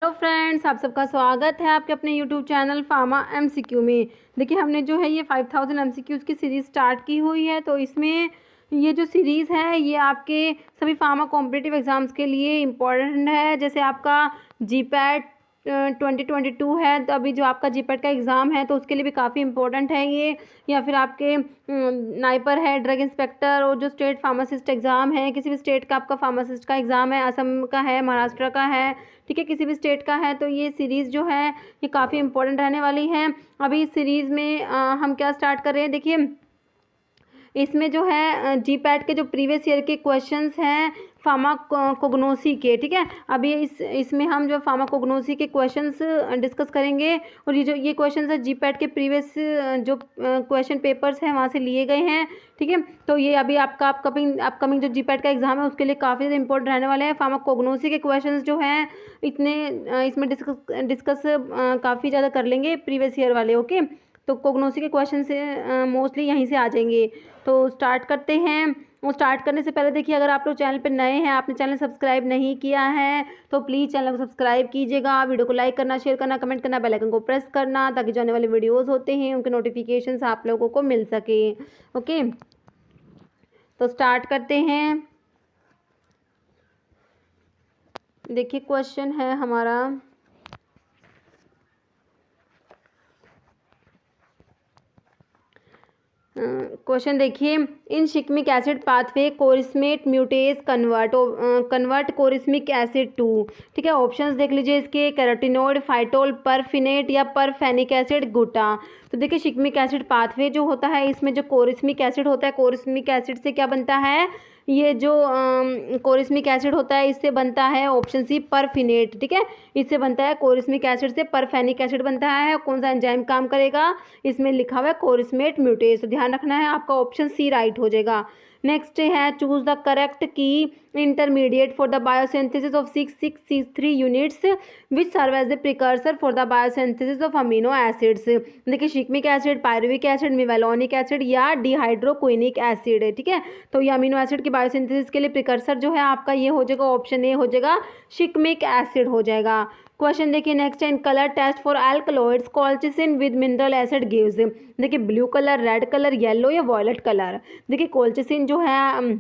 Hello friends, आप सबका स्वागत है आपके अपने यूट्यूब चैनल फार्मा एमसीक्यू में। देखिए हमने जो है ये 5000 एमसीक्यूज़ की सीरीज़ स्टार्ट की हुई है। तो इसमें ये जो सीरीज़ है ये आपके सभी फार्मा कॉम्पिटिटिव एग्ज़ाम्स के लिए इम्पॉर्टेंट है। जैसे आपका जीपैट 2022 है, तो अभी जो आपका जीपैट का एग्ज़ाम है तो उसके लिए भी काफ़ी इम्पोर्टेंट है ये। या फिर आपके नाइपर है, ड्रग इंस्पेक्टर, और जो स्टेट फार्मासिस्ट एग्ज़ाम है, किसी भी स्टेट का आपका फार्मासिस्ट का एग्ज़ाम है, असम का है, महाराष्ट्र का है, ठीक है, किसी भी स्टेट का है, तो ये सीरीज़ जो है ये काफ़ी इंपॉर्टेंट रहने वाली है। अभी इस सीरीज़ में हम क्या स्टार्ट कर रहे हैं, देखिए इसमें जो है जीपैट के जो प्रीवियस ईयर के क्वेश्चंस हैं फार्माकोग्नोसी के, ठीक है। अभी इसमें हम जो फार्माकोग्नोसी के क्वेश्चंस डिस्कस करेंगे। और ये क्वेश्चंस है जीपैट के प्रीवियस जो क्वेश्चन पेपर्स हैं वहाँ से लिए गए हैं, ठीक है। तो ये अभी आपका अपकमिंग जो जीपैट का एग्ज़ाम है उसके लिए काफ़ी ज़्यादा इंपॉर्टेंट रहने वाले हैं। फार्माकोग्नोसी के क्वेश्चंस जो हैं इतने इसमें डिस्कस काफ़ी ज़्यादा कर लेंगे प्रीवियस ईयर वाले, ओके। तो कोग्नोसी के क्वेश्चन से मोस्टली यहीं से आ जाएंगे। तो स्टार्ट करते हैं। वो स्टार्ट करने से पहले देखिए, अगर आप लोग चैनल पर नए हैं, आपने चैनल सब्सक्राइब नहीं किया है तो प्लीज़ चैनल को सब्सक्राइब कीजिएगा। वीडियो को लाइक करना, शेयर करना, कमेंट करना, बेल आइकन को प्रेस करना, ताकि जो आने वाले वीडियोज़ होते हैं उनके नोटिफिकेशंस आप लोगों को मिल सके, ओके। तो स्टार्ट करते हैं। देखिए क्वेश्चन है हमारा, क्वेश्चन देखिए, in shikimic acid pathway chorismate mutase convert chorismic acid to, ठीक है। ऑप्शंस देख लीजिए इसके, कैरोटिनोइड, फाइटोल, परफिनेट या परफेनिक एसिड, गुटा। तो देखिए शिकमिक एसिड पाथवे जो होता है इसमें जो कोरिस्मिक एसिड होता है, कोरिस्मिक एसिड से क्या बनता है, ये जो कोरिस्मिक एसिड होता है इससे बनता है ऑप्शन सी परफिनेट, ठीक है। इससे बनता है कोरिस्मिक एसिड से परफेनिक एसिड बनता है। कौन सा एंजाइम काम करेगा, इसमें लिखा हुआ है कोरिस्मेट म्यूटेज, तो ध्यान रखना है, आपका ऑप्शन सी राइट हो जाएगा। नेक्स्ट है, choose the correct key intermediate for the biosynthesis of 6,6 units which serve as the precursor for the biosynthesis of amino acids. देखिए shikimic acid, pyruvic acid, mevalonic acid या dehydroquinic acid है, ठीक है। तो ये अमीनो एसिड की biosynthesis के लिए प्रिकर्सर जो है आपका ये हो जाएगा, ऑप्शन ए हो जाएगा, शिकमिक एसिड हो जाएगा। क्वेश्चन देखिए नेक्स्ट है, in colour test for alkaloids colchicine with mineral acid gives. देखिए blue colour, red colour, yellow या वॉयलेट कलर। देखिए कोल्चिसिन जो है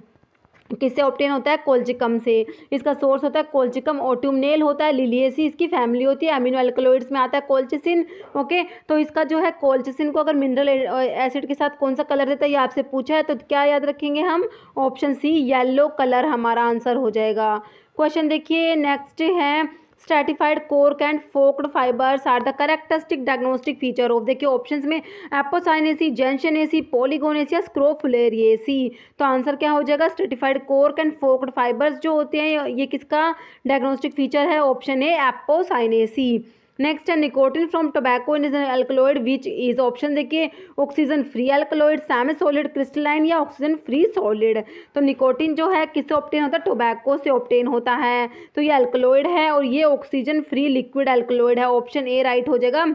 किससे ऑब्टेन होता है, कोल्चिकम से। इसका सोर्स होता है कोल्चिकम ऑटुमनेल होता है, लिलिएसी इसकी फैमिली होती है, अमीनो एल्कलॉइड्स में आता है कोल्चिसिन, ओके। तो इसका जो है कोल्चिसिन को अगर मिनरल एसिड के साथ कौन सा कलर देता है ये आपसे पूछा है, तो क्या याद रखेंगे हम, ऑप्शन सी येलो कलर हमारा आंसर हो जाएगा। क्वेश्चन देखिए नेक्स्ट है, स्ट्रेटिफाइड कोर्क एंड फोक्ड fibres are the characteristic diagnostic feature of. देखिए ऑप्शंस में एपोसाइनेसी, जेंशनेसी, पॉलीगोनेसी या स्क्रोफुलेरिएसी। तो आंसर क्या हो जाएगा, स्ट्रेटिफाइड कोर्क एंड फोक्ड फाइबर्स जो होते हैं ये किसका डायग्नोस्टिक फीचर है, ऑप्शन ए एपोसाइनेसी। नेक्स्ट है, nicotine from tobacco is an alkaloid which is. Option देखिए, oxygen free alkaloid, semi solid crystalline या ऑक्सीजन फ्री सॉलिड। तो निकोटिन जो है किससे ऑब्टेन होता है, टोबैको से ऑब्टेन होता है, तो ये अल्कलॉइड है और ये ऑक्सीजन फ्री लिक्विड अल्कलॉइड है, ऑप्शन ए राइट हो जाएगा,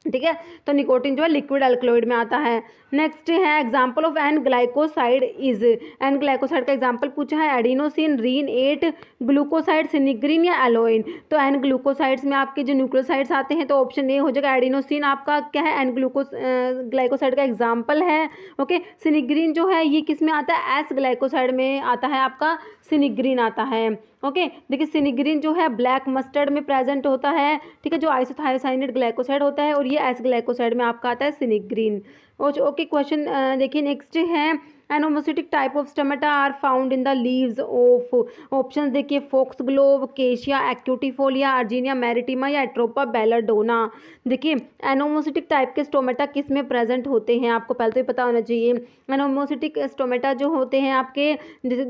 ठीक है। तो निकोटिन जो है लिक्विड अल्कलॉइड में आता है। नेक्स्ट है, example of an glycoside is. An glycoside का एग्जांपल पूछा है, एडिनोसिन, रीन 8, ग्लूकोसाइड, सिनिग्रीन या एलोइन। तो एन ग्लूकोसाइड्स में आपके जो न्यूक्लियोसाइड्स आते हैं तो ऑप्शन ए हो जाएगा, एडिनोसिन आपका क्या है, एन ग्लाइकोसाइड का एग्जाम्पल है, ओके। सिनिग्रीन जो है ये किस में आता है, एस ग्लाइकोसाइड में आता है, आपका सिनिग्रीन आता है, ओके। देखिए सिनिग्रीन जो है ब्लैक मस्टर्ड में प्रेजेंट होता है, ठीक है, जो आइसोथायोसाइनेट ग्लाइकोसाइड होता है, और ये एस ग्लाइकोसाइड में आपका आता है सिनिग्रीन, ओके। क्वेश्चन देखिए नेक्स्ट है, anomocytic type of stomata are found in the leaves of. Options देखिए, foxglove, cassia, acutifolia, urginea maritima या एट्रोपा बेलाडोना। देखिए एनोमोसिटिक टाइप के स्टोमेटा किस में प्रेजेंट होते हैं, आपको पहले तो ही पता होना चाहिए। एनोमोसिटिक स्टोमेटा जो होते हैं आपके जैसे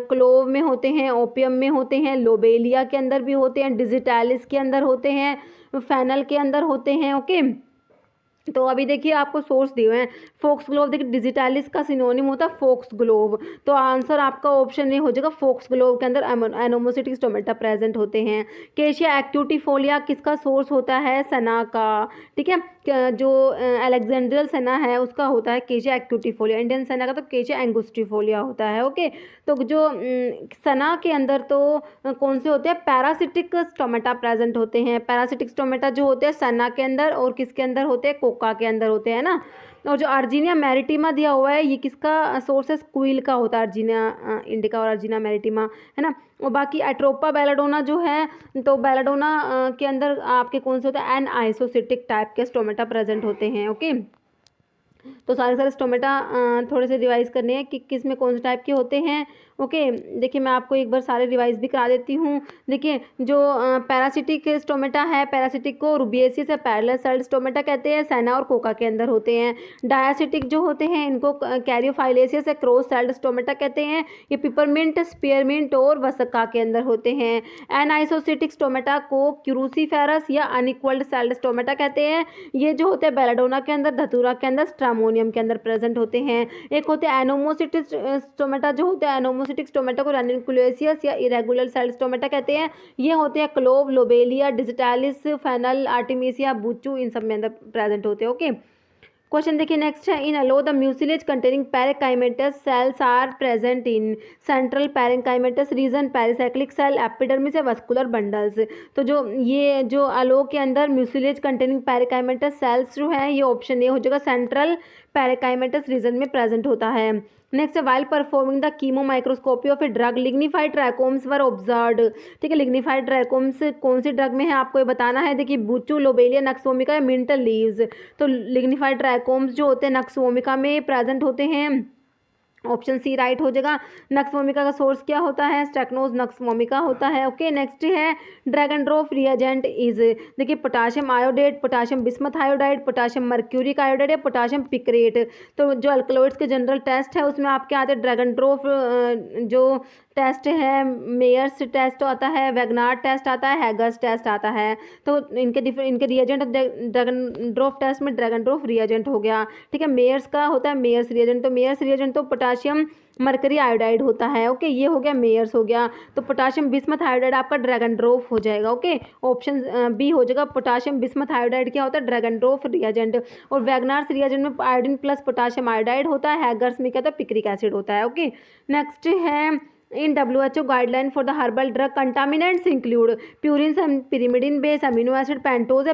क्लोव में होते हैं, ओपियम में होते हैं, लोबेलिया के अंदर भी होते हैं, डिजिटालिस के अंदर होते हैं, फेनल के अंदर होते हैं, ओके। तो अभी देखिए आपको सोर्स दिए हुए हैं। फोक्स ग्लोव देखिए डिजिटैलिस का सिनोनिम होता है फोक्स ग्लोव, तो आंसर आपका ऑप्शन ए हो जाएगा। फोक्स ग्लोव के अंदर एनोमोसिटिक स्टोमेटा प्रेजेंट होते हैं। केशिया एक्यूटिफोलिया किसका सोर्स होता है? सना का। ठीक है, जो अलेक्जेंड्रियल सना है उसका होता है केशिया एक्यूटिफोलिया, इंडियन सना का तो केशिया एंगुस्टिफोलिया होता है। ओके, तो जो सना के अंदर तो कौन से होते हैं? पैरासिटिक स्टोमेटा प्रेजेंट होते हैं। पैरासिटिक स्टोमेटा जो होते हैं सना के अंदर और किसके अंदर होते हैं? कोका के अंदर होते हैं ना। और जो अर्जीनिया मैरिटिमा दिया हुआ है ये किसका सोर्स है? स्क्विल का होता है अर्जीनिया इंडिका और अर्जीनिया मैरिटिमा, है ना। और बाकी एट्रोपा बेलाडोना जो है, तो बेलाडोना के अंदर आपके कौन से होते हैं? एन आइसोसिटिक टाइप के स्टोमेटा प्रेजेंट होते हैं। ओके, तो सारे स्टोमेटा थोड़े से रिवाइज करने हैं कि किस में कौन से टाइप के होते हैं। ओके, देखिए मैं आपको एक बार सारे रिवाइज भी करा देती हूँ। देखिए जो पैरासिटिक स्टोमेटा है, पैरासिटिक को रुबिएसियस या पैरेलल सेल्ड स्टोमेटा कहते हैं, सैना और कोका के अंदर होते हैं। डायासिटिक जो होते हैं इनको कैरियोफाइलेसियस या क्रॉस सेल्ड स्टोमेटा कहते हैं, ये पिपरमिंट, स्पीयरमिंट और वसका के अंदर होते हैं। एनाइसोसिटिक स्टोमेटा को क्यूरूसीफेरस या अनइक्वल्ड सेल्ड स्टोमेटा कहते हैं, ये जो होते हैं बेलाडोना के अंदर, धतूरा के अंदर, स्ट्रामोनियम के अंदर प्रेजेंट होते हैं। एक होते हैं एनोमोसिटिक स्टोमेटा, जो होते हैं एनोमोसिटिक स्टोमेटा को रैनिकुलेसियस या इरेगुलर सेल स्टोमेटा कहते हैं, ये होते हैं clove, lobelia, digitalis, fennel, artemisia, buchu, इन सब में अंदर प्रेजेंट होते हैं। ओके, क्वेश्चन देखिए नेक्स्ट है, in aloe the mucilage containing parenchymatous cells are present in central parenchymatous region, pericyclic cell, epidermis या वस्कुलर बंडल्स। तो जो ये जो अलो के अंदर म्यूसिलेज कंटेनिंग पैरेकाइमेटस सेल्स जो है ये ऑप्शन ए हो जाएगा, सेंट्रल पैरेकाइमेटस रीजन में प्रेजेंट होता है। Next, while performing the chemo microscopy of a drug lignified trichomes were observed. ठीक है, लिग्निफाइड ट्राइकोम्स कौन सी ड्रग में है आपको ये बताना है। देखिए बुचू, लोबेलिया, नक्स वोमिका या मिंटल लीव्स। तो लिग्निफाइड ट्राइकोम्स जो होते हैं नक्स वोमिका में प्रेजेंट होते हैं, ऑप्शन सी राइट हो जाएगा। नक्स वोमिका का सोर्स क्या होता है? स्टेक्नोज नक्स वोमिका होता है। ओके, नेक्स्ट है ड्रैगन ड्रॉप रिएजेंट इज, देखिए potassium iodate, potassium bismuth iodide, potassium mercuric iodide या पोटाशियम पिक्रेट। तो जो अल्कलॉइड्स के जनरल टेस्ट है उसमें आपके आते हैं ड्रैगन ड्रॉप जो टेस्ट है, मेयर्स टेस्ट आता है, वैगनार टेस्ट आता है, हैगर्स टेस्ट आता है। तो इनके रिएजेंट ड्रैगन ड्रॉप टेस्ट में ड्रैगन ड्रॉप रिएजेंट हो गया। ठीक है, मेयर्स का होता है मेयर्स रिएजेंट, तो मेयर्स रिएजेंट तो पोटाशियम मरकरी आयोडाइड होता है। ओके, ये हो गया मेयर्स हो गया। तो पोटाशियम बिस्मथ आयोडाइड आपका ड्रैगन ड्रॉप हो जाएगा। ओके, ऑप्शन बी हो जाएगा। पोटाशियम बिस्मथ आयोडाइड क्या होता है? Dragon drop reagent. और वैगनार्स रिएजेंट में आयोडीन प्लस पोटाशियम आयोडाइड होता है, हैगर्स में क्या होता है? पिक्रिक एसिड होता है। ओके, नेक्स्ट है in WHO guideline for the herbal drug contaminants include purine, pyrimidine base amino acid, pentose,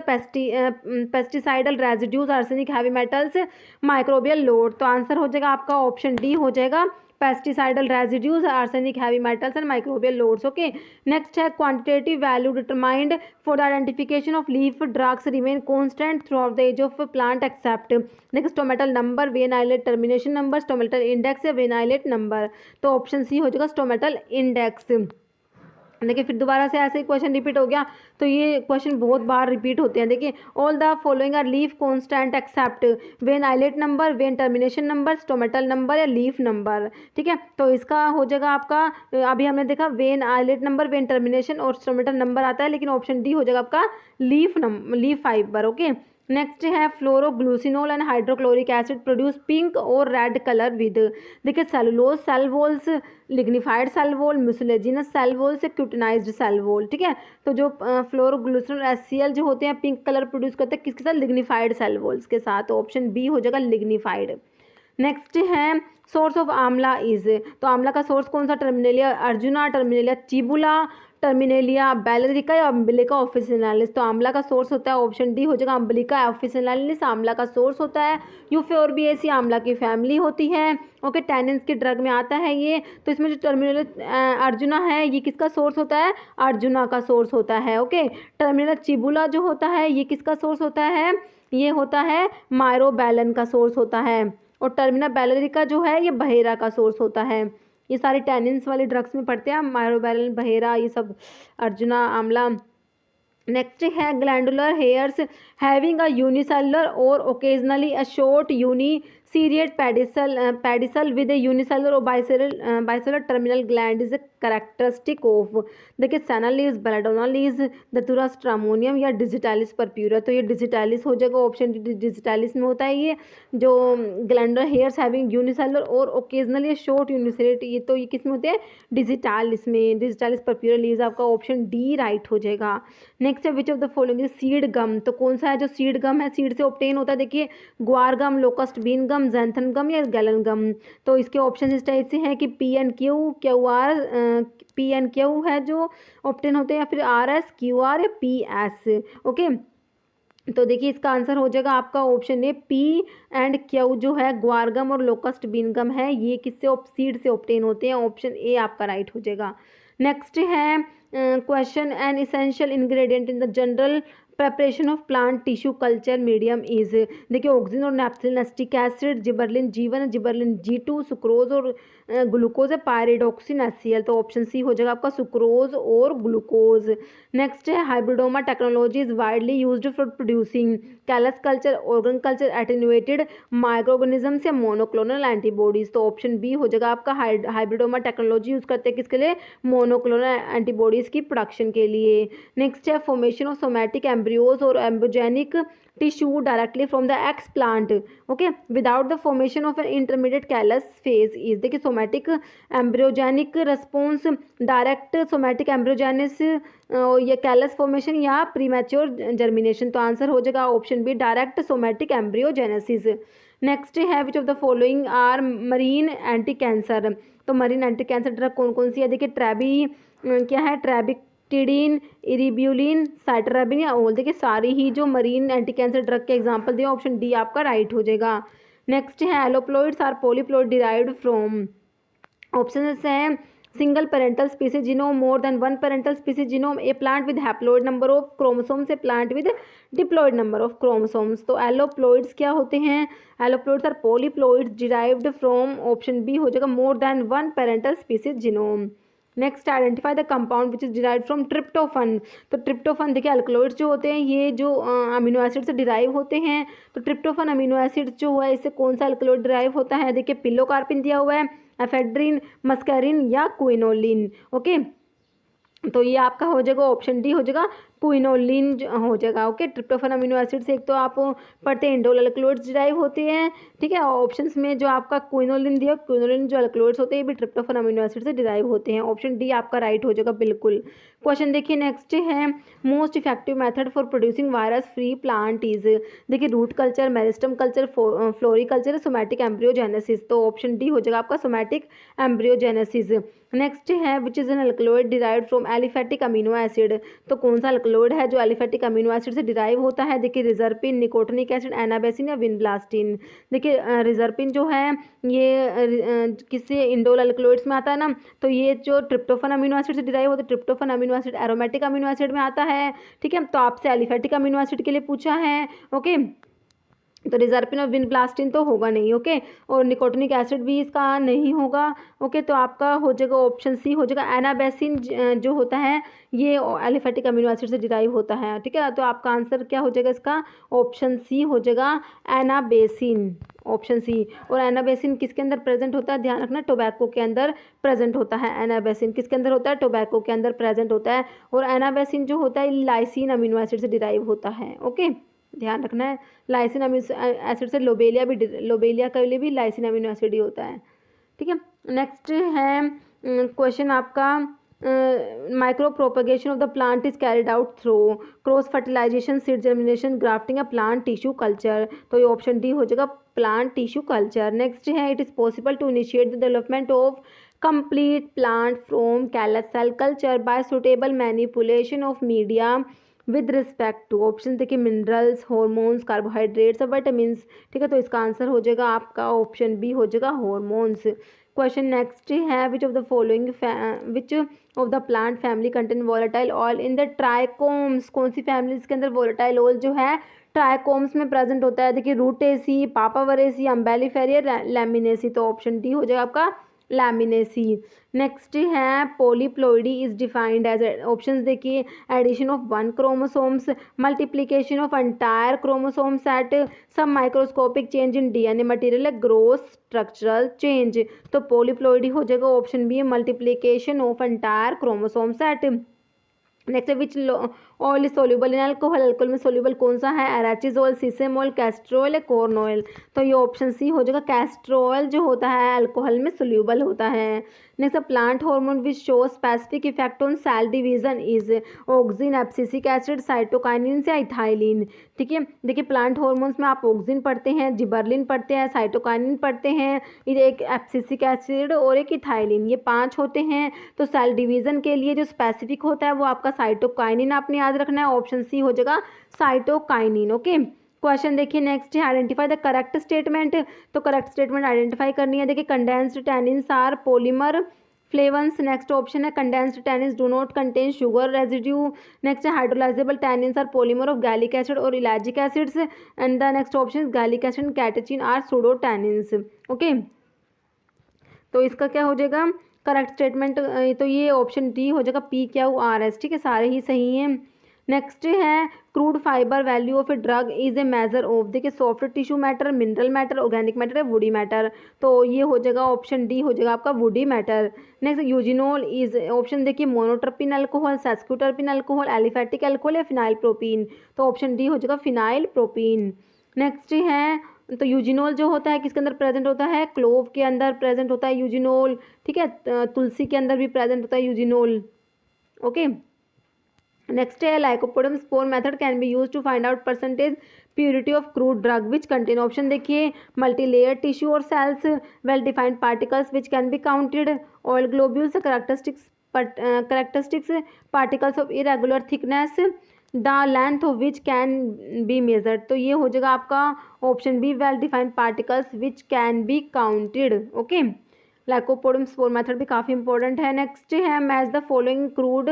pesticidal residues, arsenic, heavy metals, microbial load. तो आंसर हो जाएगा आपका ऑप्शन डी हो जाएगा, pesticidal residues, arsenic, heavy metals and microbial loads. Okay, next है quantitative value determined for the identification of leaf drugs remain constant throughout the age of plant except. Next stomatal number, vein islet termination number, stomatal index या when islet number. तो option C हो जाएगा stomatal index. देखिए फिर दोबारा से ऐसे ही question repeat हो गया, तो ये क्वेश्चन बहुत बार रिपीट होते हैं। देखिए all the following are leaf constant except vein islet number, vein termination number, stomatal number या लीफ नंबर। ठीक है, तो इसका हो जाएगा आपका, अभी हमने देखा vein islet number, vein termination और स्टोमेटल नंबर आता है, लेकिन ऑप्शन डी हो जाएगा आपका लीफ फाइबर। ओके, नेक्स्ट है phloroglucinol and hydrochloric acid produce pink और रेड कलर विद, देखिए cellulose cell walls, lignified cell wall, mucilaginous cell wall से क्यूटिनाइज्ड सेल वॉल। ठीक है, तो जो फ्लोरोग्लूसिनोल HCl जो होते हैं पिंक कलर प्रोड्यूस करते हैं किसके साथ? लिग्निफाइड सेल वॉल्स के साथ। तो ऑप्शन बी हो जाएगा लिग्निफाइड। नेक्स्ट है सोर्स ऑफ आंवला इज, तो आंवला का सोर्स कौन सा? टर्मिनेलिया अर्जुना, टर्मिनेलिया चिबुला, टर्मिनेलिया बैलेरिका या अम्बिलिका ऑफिसिनालिस। तो आंवला का सोर्स होता है ऑप्शन डी हो जाएगा अम्बिलिका ऑफिसिनालिस, आंवला का सोर्स होता है। यूफोर्बिएसी आंवला की फैमिली होती है। ओके, टैनिन्स की ड्रग में आता है ये। तो इसमें जो टर्मिनेलिया अर्जुना है ये किसका सोर्स होता है? अर्जुना का सोर्स होता है। ओके, टर्मिनेलिया चिबुला जो होता है ये किसका सोर्स होता है? ये होता है मायरोबैलन का सोर्स होता है। और टर्मिना बैलेरिका जो है ये बहेरा का सोर्स होता है। ये सारे टैनिन्स वाले ड्रग्स में पड़ते हैं, मायरोबैलन, बहेरा, ये सब अर्जुना, आंवला। नेक्स्ट है glandular hairs having a unicellular और occasionally a short uniseriate pedicel with a unicellular और bicellular terminal gland is a characteristic of, देखिए senna leaves, belladonna leaves, datura stramonium या डिजिटालिस परप्यूरा। तो ये डिजिटालिस हो जाएगा, option D digitalis में होता है ये जो ग्लैंडर हेयर्स हैविंग यूनिसेलर और ओकेजनली शॉर्ट यूनिसेलेट, ये तो ये किस में होते हैं, डिजिटालिस में, डिजिटालिस परप्यूरा लीव्स, आपका ऑप्शन डी राइट हो जाएगा। नेक्स्ट है which of the following is seed gum, तो कौन सा है जो सीड गम है, सीड से ऑब्टेन होता है, देखिए ग्वार गम, लोकस्ट बीन गम, जैंथन गम या गैलन गम। तो इसके ऑप्शन इस टाइप से हैं कि पी एंड क्यू है जो ऑप्टेन होते हैं, या फिर आर एस, क्यू आर या पी एस। ओके, तो देखिए इसका आंसर हो जाएगा आपका option A P and Q जो है ग्वारगम और लोकस्ट बीनगम है, ये किससे सीड से ऑब्टेन होते हैं, ऑप्शन ए आपका राइट हो जाएगा। नेक्स्ट है question N essential ingredient in the general preparation of plant tissue culture medium is, देखिए ऑक्सीजन और naphthalene acetic acid, gibberellin G1, gibberellin G2, sucrose और ग्लूकोज है, पायरिडोक्सिन HCl। तो ऑप्शन सी हो जाएगा आपका सुक्रोज और ग्लूकोज। नेक्स्ट है hybridoma technology is widely used for producing callus culture, organ culture, attenuated micro organisms या मोनोक्लोनल एंटीबॉडीज। तो ऑप्शन बी हो जाएगा आपका हाइब्रिडोमा टेक्नोलॉजी यूज करते हैं किसके लिए, मोनोक्लोनल एंटीबॉडीज की प्रोडक्शन के लिए। नेक्स्ट है फॉर्मेशन ऑफ सोमैटिक एम्ब्रियोज और embryogenic tissue directly from the explant, okay, without the formation of an intermediate callus phase is, देखिए somatic embryogenic response, direct somatic embryogenesis या callus formation या premature germination. तो answer हो जाएगा option B direct somatic embryogenesis. Next है which of the following are marine anti cancer, तो marine anti cancer drug कौन कौन सी है, देखिए क्या है, ट्रैबिक्टिडिन, इरिब्यूलिन, साइटराबिन या ओल। देखिए सारी ही जो मरीन एंटी कैंसर ड्रग के एग्जांपल दिए, ऑप्शन डी आपका राइट हो जाएगा। नेक्स्ट है alloploids are polyploid derived from, option है single parental species genome, more than one parental species genome, a plant with haploid number of chromosomes, a plant with diploid number of chromosomes. तो alloploids क्या होते हैं, alloploids are polyploids derived from, option B हो जाएगा more than one parental species genome. Next identify the compound which is derived from tryptophan, तो tryptophan देखिए alkaloids जो होते हैं ये जो अमीनो एसिड से डिराइव होते हैं, तो ट्रिप्टोफन अमीनो एसिड जो है इससे कौन सा अल्कलॉइड डिराइव होता है, देखिए पिलोकार्पिन दिया हुआ है, एफेड्रिन, मस्कैरिन या क्विनोलिन। ओके, तो ये आपका हो जाएगा ऑप्शन डी हो जाएगा क्विनोलिन हो जाएगा। ओके, ट्रिप्टोफन अमीनो एसिड से एक तो आप पढ़ते हैं इंडोल अल्कलॉइड्स डिराइव होते हैं, ठीक है, ऑप्शंस में जो आपका क्विनोलिन दिया, क्विनोलिन जो अल्कलॉइड्स होते हैं ये भी ट्रिप्टोफन अमीनो एसिड से डिराइव होते हैं, ऑप्शन डी आपका राइट हो जाएगा बिल्कुल। क्वेश्चन देखिए नेक्स्ट है most effective method for producing virus free plant is, देखिए root culture, meristem culture, floriculture, somatic embryogenesis. तो ऑप्शन डी हो जाएगा आपका सोमैटिक एम्ब्रियोजेनेसिस। नेक्स्ट है which is an alkaloid derived from aliphatic amino acid, तो कौन सा अल्कलॉइड है जो एलिफेटिक अमीनो एसिड से डिराइव होता है, देखिए रिजर्पिन, निकोटिनिक एसिड, एनाबेसिन या विनब्लास्टिन। देखिए रिजर्पिन जो है ये किससे इंडोल अल्कलॉइड्स में आता है ना, तो ये जो ट्रिप्टोफन अमीनो एसिड से डिराइव होता है, tryptophan amino acid aromatic amino acid में आता है, ठीक है, तो आपसे एलिफेटिक अमीनो एसिड के लिए पूछा है। ओके, तो रिजर्पिन और विनब्लास्टिन तो होगा नहीं, ओके, और निकोटिनिक एसिड भी इसका नहीं होगा। ओके, तो आपका हो जाएगा ऑप्शन सी हो जाएगा एनाबेसिन जो होता है ये एलिफेटिक अमीनो एसिड से डिराइव होता है, ठीक है, तो आपका आंसर क्या हो जाएगा इसका, ऑप्शन सी हो जाएगा एनाबेसिन, ऑप्शन सी। और एनाबेसिन किसके अंदर प्रेजेंट होता है, ध्यान रखना, टोबैको के अंदर प्रेजेंट होता है। एनाबेसिन किसके अंदर होता है, टोबैको के अंदर प्रेजेंट होता है, और एनाबेसिन जो होता है लाइसिन अमीनो एसिड से डिराइव होता है। ओके, ध्यान रखना है, लाइसिन अमीनो एसिड से लोबेलिया के लिए भी लाइसिन अमीनो एसिड ही होता है, ठीक है। नेक्स्ट है क्वेश्चन आपका micro propagation of the plant is carried out through cross fertilisation, seed germination, grafting या प्लांट टिश्यू कल्चर। तो ये ऑप्शन डी हो जाएगा प्लांट टिश्यू कल्चर। नेक्स्ट है it is possible to initiate the development of complete plant from callus cell culture by suitable manipulation of media with respect to, option देखिए minerals, hormones, carbohydrates और vitamins, ठीक है, तो इसका answer हो जाएगा आपका ऑप्शन बी हो जाएगा हॉर्मोन्स। क्वेश्चन नेक्स्ट है which of the following which of the plant family contain volatile oil in the trichomes, कौन सी फैमिली इसके अंदर वोलेटाइल ऑयल जो है ट्राइकोम्स में प्रेजेंट होता है, देखिए रूटेसी, पापावरेसी, अम्बेलिफेरिया, लैमिनेसी। तो ऑप्शन डी हो जाएगा आपका लैमिनेसी। नेक्स्ट है polyploidy is defined as, options देखिए, addition of 1 chromosomes, multiplication of entire chromosomes at some microscopic change in DNA material, growth structural change. तो पॉलीप्लॉइडी हो जाएगा option B, multiplication of entire chromosomes at. Next है which oil is soluble in alcohol, alcohol में soluble कौन सा है, arachis oil, sesame oil, castor oil या corn oil. तो ये ऑप्शन सी हो जाएगा, कैस्ट्रोल जो होता है अल्कोहल में सोल्यूबल होता है। Next plant hormone which show specific effect on sale division is auxin, abscisic acid, cytokinin या इथाइलिन। ठीक है, देखिए प्लांट हार्मोन्स में आप ऑक्सिन पढ़ते हैं, जिबरलिन पढ़ते हैं, साइटोकाइनिन पढ़ते हैं, एक एब्सिसिक एसिड और एक इथाइलिन, ये 5 होते हैं। तो सेल डिवीजन के लिए जो स्पेसिफिक होता है वो आपका साइटोकाइनिन आपने याद रखना है, ऑप्शन सी हो जाएगा साइटोकाइनिन। ओके, क्वेश्चन देखिए नेक्स्ट है आइडेंटिफाई द करेक्ट स्टेटमेंट। तो करेक्ट स्टेटमेंट आइडेंटिफाई करनी है। देखिए condensed tannins are polymer flavans. Next option है condensed tannins do not contain sugar residue. Next है hydrolysable tannins are polymer of gallic acid और ellagic acids and the next option gallic acid and catechin are pseudo tannins. Okay, तो इसका क्या हो जाएगा correct statement, तो ये option D हो जाएगा PQRS। ठीक है, सारे ही सही हैं। नेक्स्ट है crude fibre value of a drug is a major of, देखिए soft tissue matter, mineral matter, organic matter या वुडी मैटर। तो ये हो जाएगा ऑप्शन डी हो जाएगा आपका woody matter. Next eugenol is, option देखिए monoterpene alcohol, sesquiterpene alcohol, aliphatic alcohol या फिनाइल प्रोपीन। तो ऑप्शन डी हो जाएगा फिनाइल प्रोपीन। नेक्स्ट है तो यूजिनोल जो होता है किसके अंदर प्रेजेंट होता है, क्लोव के अंदर प्रेजेंट होता है यूजिनोल। ठीक है, तुलसी के अंदर भी प्रेजेंट होता है यूजिनोल। ओके, नेक्स्ट है lycopodium spore method can be use to find out percentage purity of crude drug which contain, option देखिए मल्टीलेयर टिश्यू और cells, well defined particles which can be counted, oil globules, characteristics particles of irregular thickness, the length of which can be measured. तो ये हो जाएगा आपका option B, well defined particles which can be counted. Okay, lycopodium spore method भी काफ़ी important है। Next है match the following crude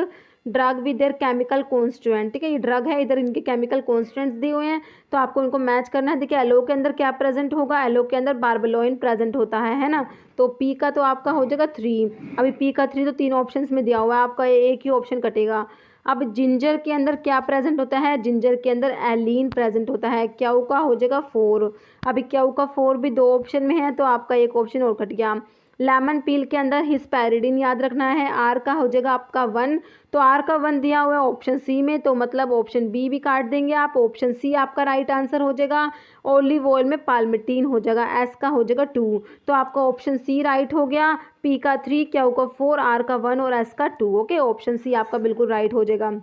drug with their chemical constituent. ठीक है, ये ड्रग है, इधर इनके केमिकल कॉन्स्टिट्यूएंट्स दिए हुए हैं, तो आपको इनको मैच करना है। देखिए एलो के अंदर क्या प्रेजेंट होगा, एलो के अंदर बारबेलोइन प्रेजेंट होता है ना। तो पी का तो आपका हो जाएगा 3, अभी पी का 3 तो 3 ऑप्शंस में दिया हुआ है, आपका एक ही ऑप्शन कटेगा। अब जिंजर के अंदर क्या प्रेजेंट होता है, जिंजर के अंदर एलीन प्रेजेंट होता है, क्याऊ का हो जाएगा 4, अभी क्याऊ का 4 भी 2 ऑप्शन में है, तो आपका एक ऑप्शन और कट गया। लेमन पील के अंदर हिस्पैरिडीन याद रखना है, आर का हो जाएगा आपका 1, तो आर का 1 दिया हुआ है ऑप्शन सी में, तो मतलब ऑप्शन बी भी काट देंगे आप, ऑप्शन सी आपका राइट आंसर हो जाएगा। ओलिव ऑयल में पाल्मिटीन हो जाएगा, एस का हो जाएगा 2, तो आपका ऑप्शन सी राइट हो गया। पी का 3, क्यू का 4, आर का 1 और एस का 2। ओके, ऑप्शन सी आपका बिल्कुल राइट हो जाएगा।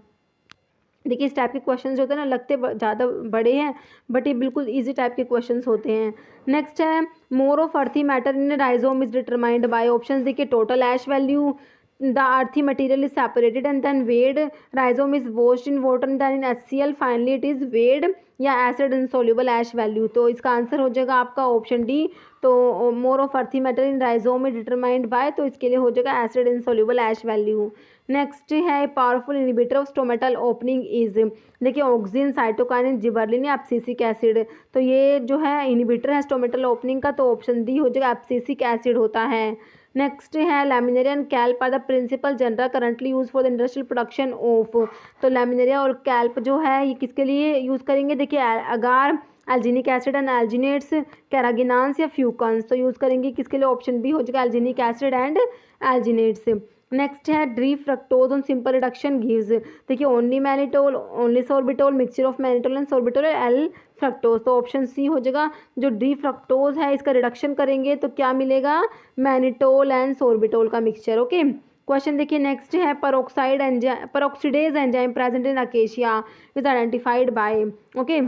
देखिए इस टाइप के क्वेश्चंस होते हैं ना, लगते ज़्यादा बड़े हैं बट ये बिल्कुल इजी टाइप के क्वेश्चंस होते हैं। नेक्स्ट है more of earthy matter in rhizome is determined by, options देखिए total ash value, the earthy material is separated and then weighed, rhizome is washed in water and then in HCl, finally it is weighed, या acid insoluble ऐश value. तो इसका answer हो जाएगा आपका option D. तो मोर of earthy matter in rhizome is determined bye, तो इसके लिए हो जाएगा एसिड इनसोल्यूबल ऐश वैल्यू। नेक्स्ट है powerful inhibitor of stomatal opening is, देखिए ऑक्सिन, साइटोकाइनिन, जिबरलिन या एब्सिसिक एसिड। तो ये जो है इनहिबिटर है स्टोमेटल ओपनिंग का, तो ऑप्शन डी हो जाएगा एब्सिसिक एसिड होता है। नेक्स्ट है laminaria and kelp are the principal genera currently use for the industrial production of, तो लैमिनेरिया और कैल्प जो है ये किसके लिए यूज़ करेंगे, देखिए अगार, एल्जीनिक एसिड एंड एल्जिनेट्स, कैरागिनान्स या फ्यूकन्स। तो यूज़ करेंगे किसके लिए, ऑप्शन बी हो जाएगा alginic acid and alginates. Next है D fructose on simple reduction gives, देखिए only mannitol, only sorbitol, mixture of mannitol and sorbitol, L fructose. तो ऑप्शन सी हो जाएगा जो डी फ्रक्टोज है इसका रिडक्शन करेंगे तो क्या मिलेगा, मैनिटोल एंड सोर्बिटोल का मिक्सचर। ओके, क्वेश्चन देखिए नेक्स्ट है peroxidase enzyme present in acacia is identified by. Okay,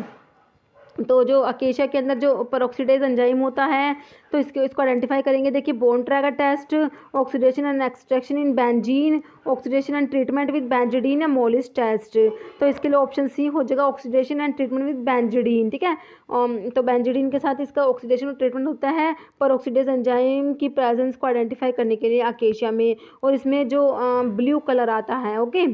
तो जो अकेशिया के अंदर जो पेरोक्सीडेज एंजाइम होता है तो इसको आइडेंटिफाई करेंगे। देखिए Borntrager test, oxidation and extraction in benzene, oxidation and treatment with benzidine या मोलिस टेस्ट। तो इसके लिए ऑप्शन सी हो जाएगा oxidation and treatment with benzidine. ठीक है, तो बेंजीडीन के साथ इसका ऑक्सीडेशन और ट्रीटमेंट होता है पेरोक्सीडेज एंजाइम की प्रेजेंस को आइडेंटिफाई करने के लिए अकेशिया में, और इसमें जो ब्लू कलर आता है। ओके,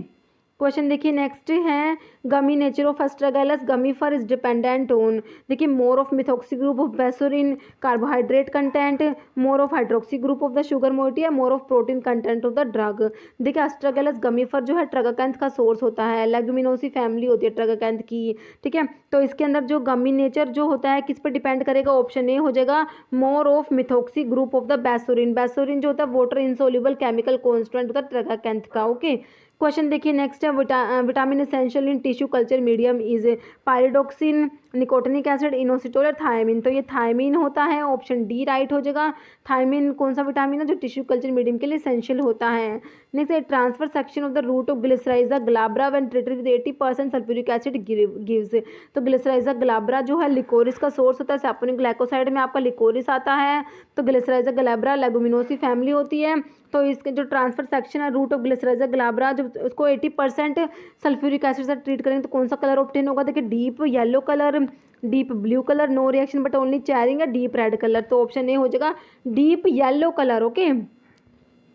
क्वेश्चन देखिए नेक्स्ट है, gummy nature of Astragalus gummifer is dependent on, देखिए more of methoxy group of bassorin, carbohydrate content, more of hydroxy group of the sugar moiety या more of protein content of the drug. देखिए Astragalus गमीफर जो है ट्रगाकैंथ का source होता है, लेगुमिनोसी family होती है ट्रगाकैंथ की, ठीक है। तो इसके अंदर जो गमी नेचर जो होता है किस पर डिपेंड करेगा, ऑप्शन ए हो जाएगा more of methoxy group of the bassorin. Bassorin जो होता है वाटर इंसोल्यूबल केमिकल कॉन्स्टेंट होता है ट्रगाकैंथ का, ओके। क्वेश्चन देखिए नेक्स्ट है, vitamin essential in tissue culture medium is pyridoxine, nicotinic acid, inositol और थायमिन। तो ये थायमिन होता है, ऑप्शन डी राइट हो जाएगा। थायमिन कौन सा विटामिन है जो टिश्यू कल्चर मीडियम के लिए एसेंशियल होता है। नेक्स्ट है, transfer section of the root of Glycyrrhiza glabra when treated with 80% sulphuric acid gives. तो ग्लिसराइजा ग्लाब्रा जो है लिकोरिस का सोर्स होता है, सैपोनिक ग्लाइकोसाइड में आपका लिकोरिस आता है। तो ग्लिसराइजा ग्लाब्रा लेगुमिनोसी फैमिली होती है। तो इसके जो ट्रांसफर सेक्शन है रूट ऑफ ग्लिसराइजा ग्लाब्रा, जब उसको 80% सल्फ्यूरिक एसिड से ट्रीट करेंगे तो कौन सा कलर ऑब्टेन होगा, देखिए deep yellow colour, deep blue colour, no reaction but only charring, या डीप रेड कलर। तो ऑप्शन ए हो जाएगा deep yellow colour, okay.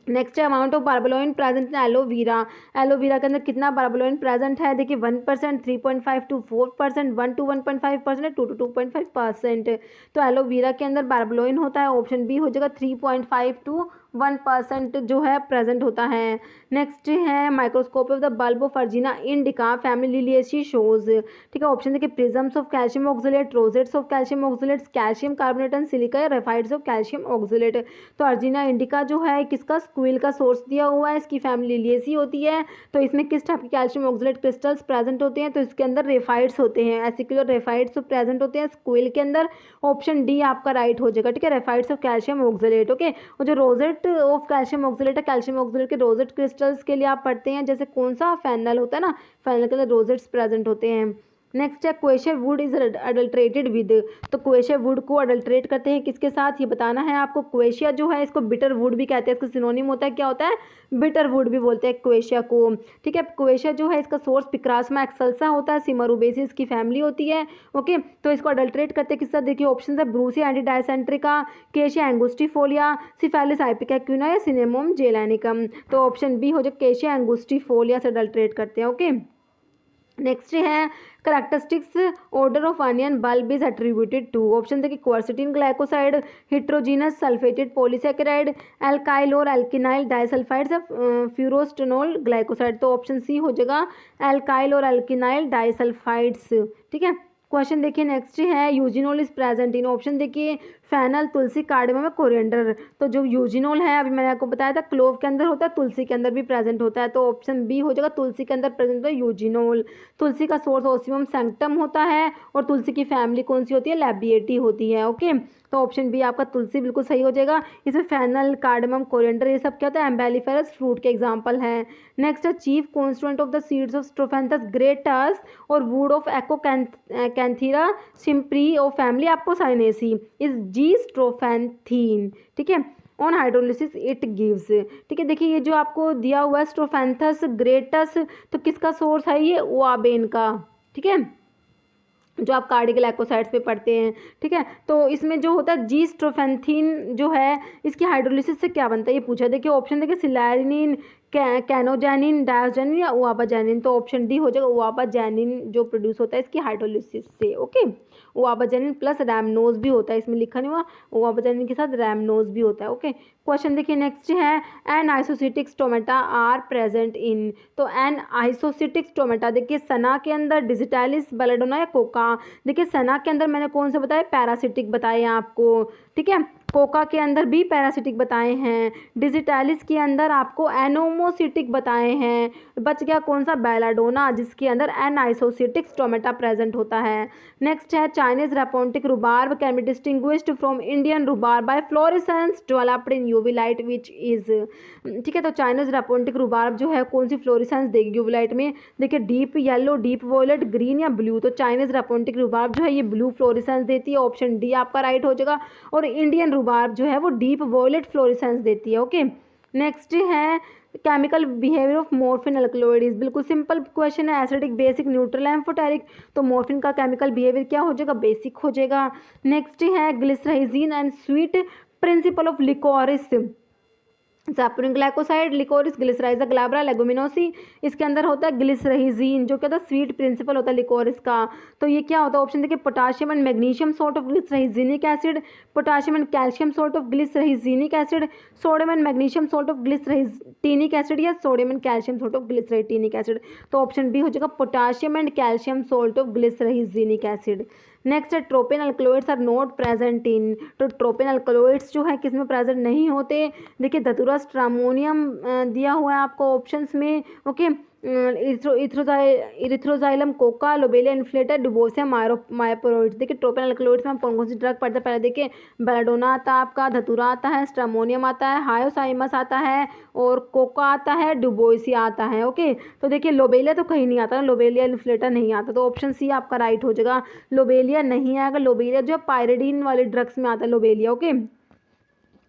Next है, amount of barbaloin present in aloe vera. Aloe vera के अंदर कितना बार्बलोइन प्रेजेंट है, देखिए 1%, 3.5 to 4%, 1 to 1.5%, 2 to 2.5%। तो एलोवीरा के अंदर बार्बलोइन होता है, ऑप्शन बी हो जाएगा 3.5 to 1% जो है प्रेजेंट होता है। नेक्स्ट है, microscope of the bulb of Urginea indica family Liliaceae shows, ठीक है। ऑप्शन देखिए prisms of calcium oxalate, rosettes of calcium oxalate, calcium carbonate and silica या रेफाइड्स ऑफ कैल्शियम ऑक्सलेट। तो अर्जिना इंडिका जो है किसका स्क्विल का सोर्स दिया हुआ है, इसकी फैमिली लिलिएसी होती है। तो इसमें किस टाइप के कैल्शियम ऑक्सलेट क्रिस्टल्स प्रेजेंट होते हैं, तो इसके अंदर रेफाइड्स होते हैं, एसिकुलर रेफाइड्स प्रेजेंट होते हैं स्क्विल के अंदर। ऑप्शन डी आपका राइट हो जाएगा, ठीक है, raphides of calcium oxalate, okay. और जो रोजेट ऑफ कैल्शियम ऑक्सलेट है, कैल्शियम ऑक्सलेट के रोजेट क्रिस्टल्स के लिए आप पढ़ते हैं, जैसे कौन सा फेनल होता है ना, फेनल के अंदर रोजेट्स प्रेजेंट होते हैं। नेक्स्ट है, क्वेशर वुड इज अडल्ट्रेटेड विद। तो क्वेशर वुड को अडल्ट्रेट करते हैं किसके साथ, ये बताना है आपको। क्वेशिया जो है इसको बिटर वुड भी कहते हैं, इसका सिनोनिम होता है, क्या होता है, बिटर वुड भी बोलते हैं क्वेशिया को, ठीक है। क्वेशिया जो है इसका सोर्स पिक्रासमा एक्सल्सा होता है, सिमरुबेसिस की फैमिली होती है, ओके। तो इसको अडल्ट्रेट करते हैं किस साथ, देखिए ऑप्शन है ब्रूसिया एंटीडाइसेंट्रिका, केशिया एंगुस्टिफोलिया, सिफेलिस आइपिका एक्विना या सिनेमोम जेलानिकम। तो ऑप्शन बी हो जाए केशिया एंगुस्टिफोलिया से अडल्ट्रेट करते हैं, ओके। नेक्स्ट है, characteristics order of onion bulb is attributed to. Option देखिए quercetin glycoside, heterogeneous sulphated polysaccharide, alkyl और एल्किनाइल डाइसल्फाइड्स, फ्यूरोस्टेनोल ग्लाइकोसाइड। तो ऑप्शन सी हो जाएगा एल्काइल और एल्किनाइल डाइसल्फाइड्स, ठीक है। क्वेश्चन देखिए नेक्स्ट है, eugenol is present in. Option देखिए फेनल, तुलसी, कार्डेमम, कोरिएंडर। तो जो यूजिनोल है अभी मैंने आपको बताया था क्लोव के अंदर होता है, तुलसी के अंदर भी प्रेजेंट होता है। तो ऑप्शन बी हो जाएगा तुलसी के अंदर प्रेजेंट होता है यूजिनोल। तुलसी का सोर्स ओसियम सैंक्टम होता है और तुलसी की फैमिली कौन सी होती है, लैबिएटी होती है, ओके। तो ऑप्शन बी आपका तुलसी बिल्कुल सही हो जाएगा। इसमें फेनल, कार्डेमम, कोरिएंडर ये सब क्या होता है, एम्बेलिफेरस फ्रूट के एग्जाम्पल हैं। नेक्स्ट है, chief constituent of the seeds of Strophanthus gratus और wood of Acokanthera schimperi of family Apocynaceae is G strophanthin, ठीक है। ऑन हाइड्रोलिसिस इट गिव्स, ठीक है। देखिए ये जो आपको दिया हुआ है स्ट्रोफेंथस ग्रेटस, तो किसका सोर्स है, ये ओआबेन का, ठीक है, जो आप कार्डियोग्लाइकोसाइड्स पे पढ़ते हैं, ठीक है। तो इसमें जो होता है जी स्ट्रोफेंथीन जो है इसकी हाइड्रोलिसिस से क्या बनता है, ये पूछा। देखिए ऑप्शन देखिए सिलैरिनिन, कैनोजैनिन, डायोजैनिन या ओआबाजैनिन। तो ऑप्शन डी हो जाएगा ओआबाजैनिन जो प्रोड्यूस होता है इसकी हाइड्रोलिसिस से, ओके। ओआबाजैनिन प्लस रैमनोज भी होता है, इसमें लिखा नहीं हुआ, ओआबाजैनिन के साथ रैमनोज भी होता है, ओके। क्वेश्चन देखिए नेक्स्ट है, anisocytic stomata are present in. तो एन आइसोसिटिक स्टोमेटा देखिए सना के अंदर, डिजिटालिस, बेलेडोना या कोका। देखिए सना के अंदर मैंने कौन से बताए, पैरासिटिक बताए आपको, ठीक है। कोका के अंदर भी पैरासिटिक बताए हैं, डिजिटालिस के अंदर आपको एनोमोसिटिक बताए हैं, बच गया कौन सा, बेलाडोना, जिसके अंदर एन आइसोसिटिक स्टोमेटा प्रेजेंट होता है। नेक्स्ट है, Chinese rhapontic rhubarb can be distinguished from Indian rhubarb by fluorescence developed in UV light which is, ठीक है। तो चाइनीज रेपोन्टिक रुबार्ब जो है कौन सी फ्लोरेसेंस देगी यूवी लाइट में, देखिए deep yellow, deep violet, green या ब्लू। तो चाइनीज रेपोन्टिक रुबार्ब जो है ये ब्लू फ्लोरेसेंस देती है, ऑप्शन डी आपका राइट हो जाएगा। और इंडियन रुबार्ब जो है वो डीप वॉयलेट फ्लोरेसेंस देती है, ओके। नेक्स्ट है, chemical behaviour of morphine alkaloids, बिल्कुल सिंपल क्वेश्चन है, एसिडिक, बेसिक, न्यूट्रल, एम्फोटेरिक। तो मॉर्फिन का केमिकल बिहेवियर क्या हो जाएगा, बेसिक हो जाएगा। नेक्स्ट है, glycyrrhizin and sweet principle of liquorice, saponin glycoside, liquorice, Glycyrrhiza, glabra, Leguminosae, इसके अंदर होता है ग्लिसरहिजीन, जो क्या होता है स्वीट प्रिंसिपल होता है लिकोरिस का। तो ये क्या होता है, ऑप्शन देखिए potassium and magnesium salt of glycyrrhizinic acid, potassium and calcium salt of glycyrrhizinic acid, sodium and magnesium salt of glycyrrhetinic acid, या sodium and calcium salt of glycyrrhetinic acid. तो ऑप्शन बी हो जाएगा potassium and calcium salt of glycyrrhizinic acid. Next है tropane alkaloids are not present in, तो tropane alkaloids जो है किसमें present नहीं होते, देखिए धतूरा, स्ट्रामोनियम दिया हुआ है आपको ऑप्शंस में, okay, Erythroxylum, coca, Lobelia inflata, Duboisia, myoporoides. देखिए ट्रोपिन अल्कलॉइड्स में हम कौन कौन सी ड्रग पढ़ते हैं, पहले देखिए बेलाडोना आता है आपका, धतूरा आता है, स्ट्रामोनियम आता है, हायोसाइमस आता है, और कोका आता है, डुबोसिया आता है, ओके। तो देखिए लोबेलिया तो कहीं नहीं आता ना, लोबेलिया इन्फ्लेटा नहीं आता, तो ऑप्शन सी आपका राइट हो जाएगा, लोबेलिया नहीं आएगा। लोबेलिया जो पायरिडीन वाले ड्रग्स में आता है लोबेलिया, ओके।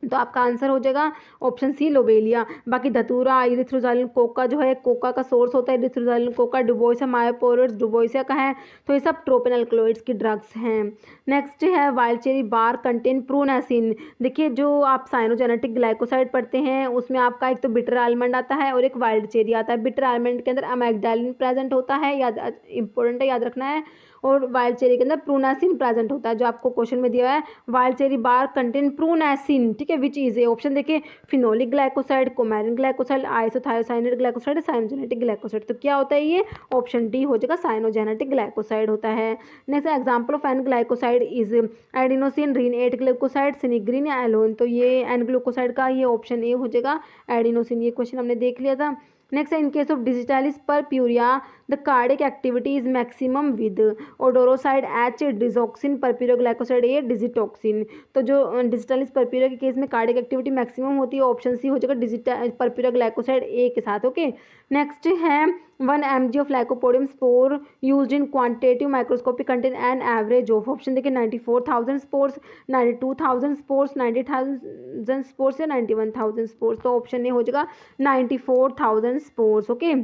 तो आपका आंसर हो जाएगा ऑप्शन सी लोबेलिया। बाकी धतूरा, इरिथ्रोजाइलिन, कोका जो है, कोका का सोर्स होता है इरिथ्रोजाइलिन कोका, डुबोइसिया, मायोपोरोइड्स डुबोइसिया का है, तो ये सब ट्रोपिन अल्कलॉइड्स की ड्रग्स हैं। नेक्स्ट है वाइल्ड चेरी बार कंटेन प्रूनेसिन। देखिए जो आप साइनोजेनेटिक ग्लाइकोसाइड पढ़ते हैं उसमें आपका एक तो बिटर आलमंड आता है और एक वाइल्ड चेरी आता है। बिटर आलमंड के अंदर अमेग्डालिन प्रेजेंट होता है, याद इंपॉर्टेंट है, याद रखना है, और वाइल्ड चेरी के अंदर प्रूनेसिन प्रेजेंट होता है, जो आपको क्वेश्चन में दिया है wild cherry bark contain prunasin, ठीक है, विच इज ए ऑप्शन देखिए phenolic glycoside, coumarin glycoside, isothiocyanate glycoside, cyanogenetic glycoside. तो क्या होता है ये, ऑप्शन डी हो जाएगा, साइनोजेनेटिक ग्लाइकोसाइड होता है। Next example of an glycoside is adenosine, rhein 8 glycoside, sinigrin या एलोन। तो ये एन ग्लूकोसाइड का ये ऑप्शन ए हो जाएगा एडिनोसिन, ये क्वेश्चन हमने देख लिया था। Next in case of digitalis purpurea the cardiac activity is maximum with odoroside H, digoxin, purpureaglycoside A, digitoxin. तो जो डिजिटालिस परप्यूरिया के केस में कार्डिक एक्टिविटी मैक्सिमम होती है, ऑप्शन सी हो जाएगा डिजिटल परप्यूरोग्लाइकोसाइड ए के साथ, ओके। नेक्स्ट है 1 mg of lycopodium spore used in quantitative microscopy contain an average of, option देखिए 94,000 स्पोर्स, 92,000 स्पोर्स, 90,000 स्पोर्स या 91,000 स्पोर्स। तो ऑप्शन ए हो जाएगा 94,000 स्पोर्स, ओके।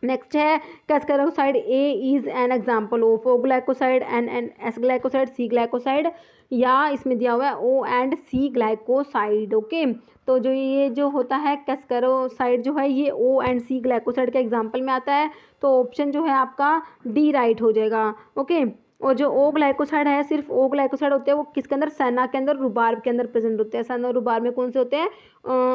नेक्स्ट है cascaroside A is an example of O glycoside, an S glycoside, C glycoside, या इसमें दिया हुआ है O and C glycoside, okay. तो जो ये जो होता है कैस्करोसाइड जो है ये ओ एंड सी ग्लाइकोसाइड के एग्जाम्पल में आता है, तो ऑप्शन जो है आपका डी राइट हो जाएगा, ओके। और जो ओ ग्लाइकोसाइड है, सिर्फ ओ ग्लाइकोसाइड होते हैं वो किसके अंदर, सेना के अंदर, रुबार्ब के अंदर प्रेजेंट होते हैं। सेना और रुबार्ब में कौन से होते हैं,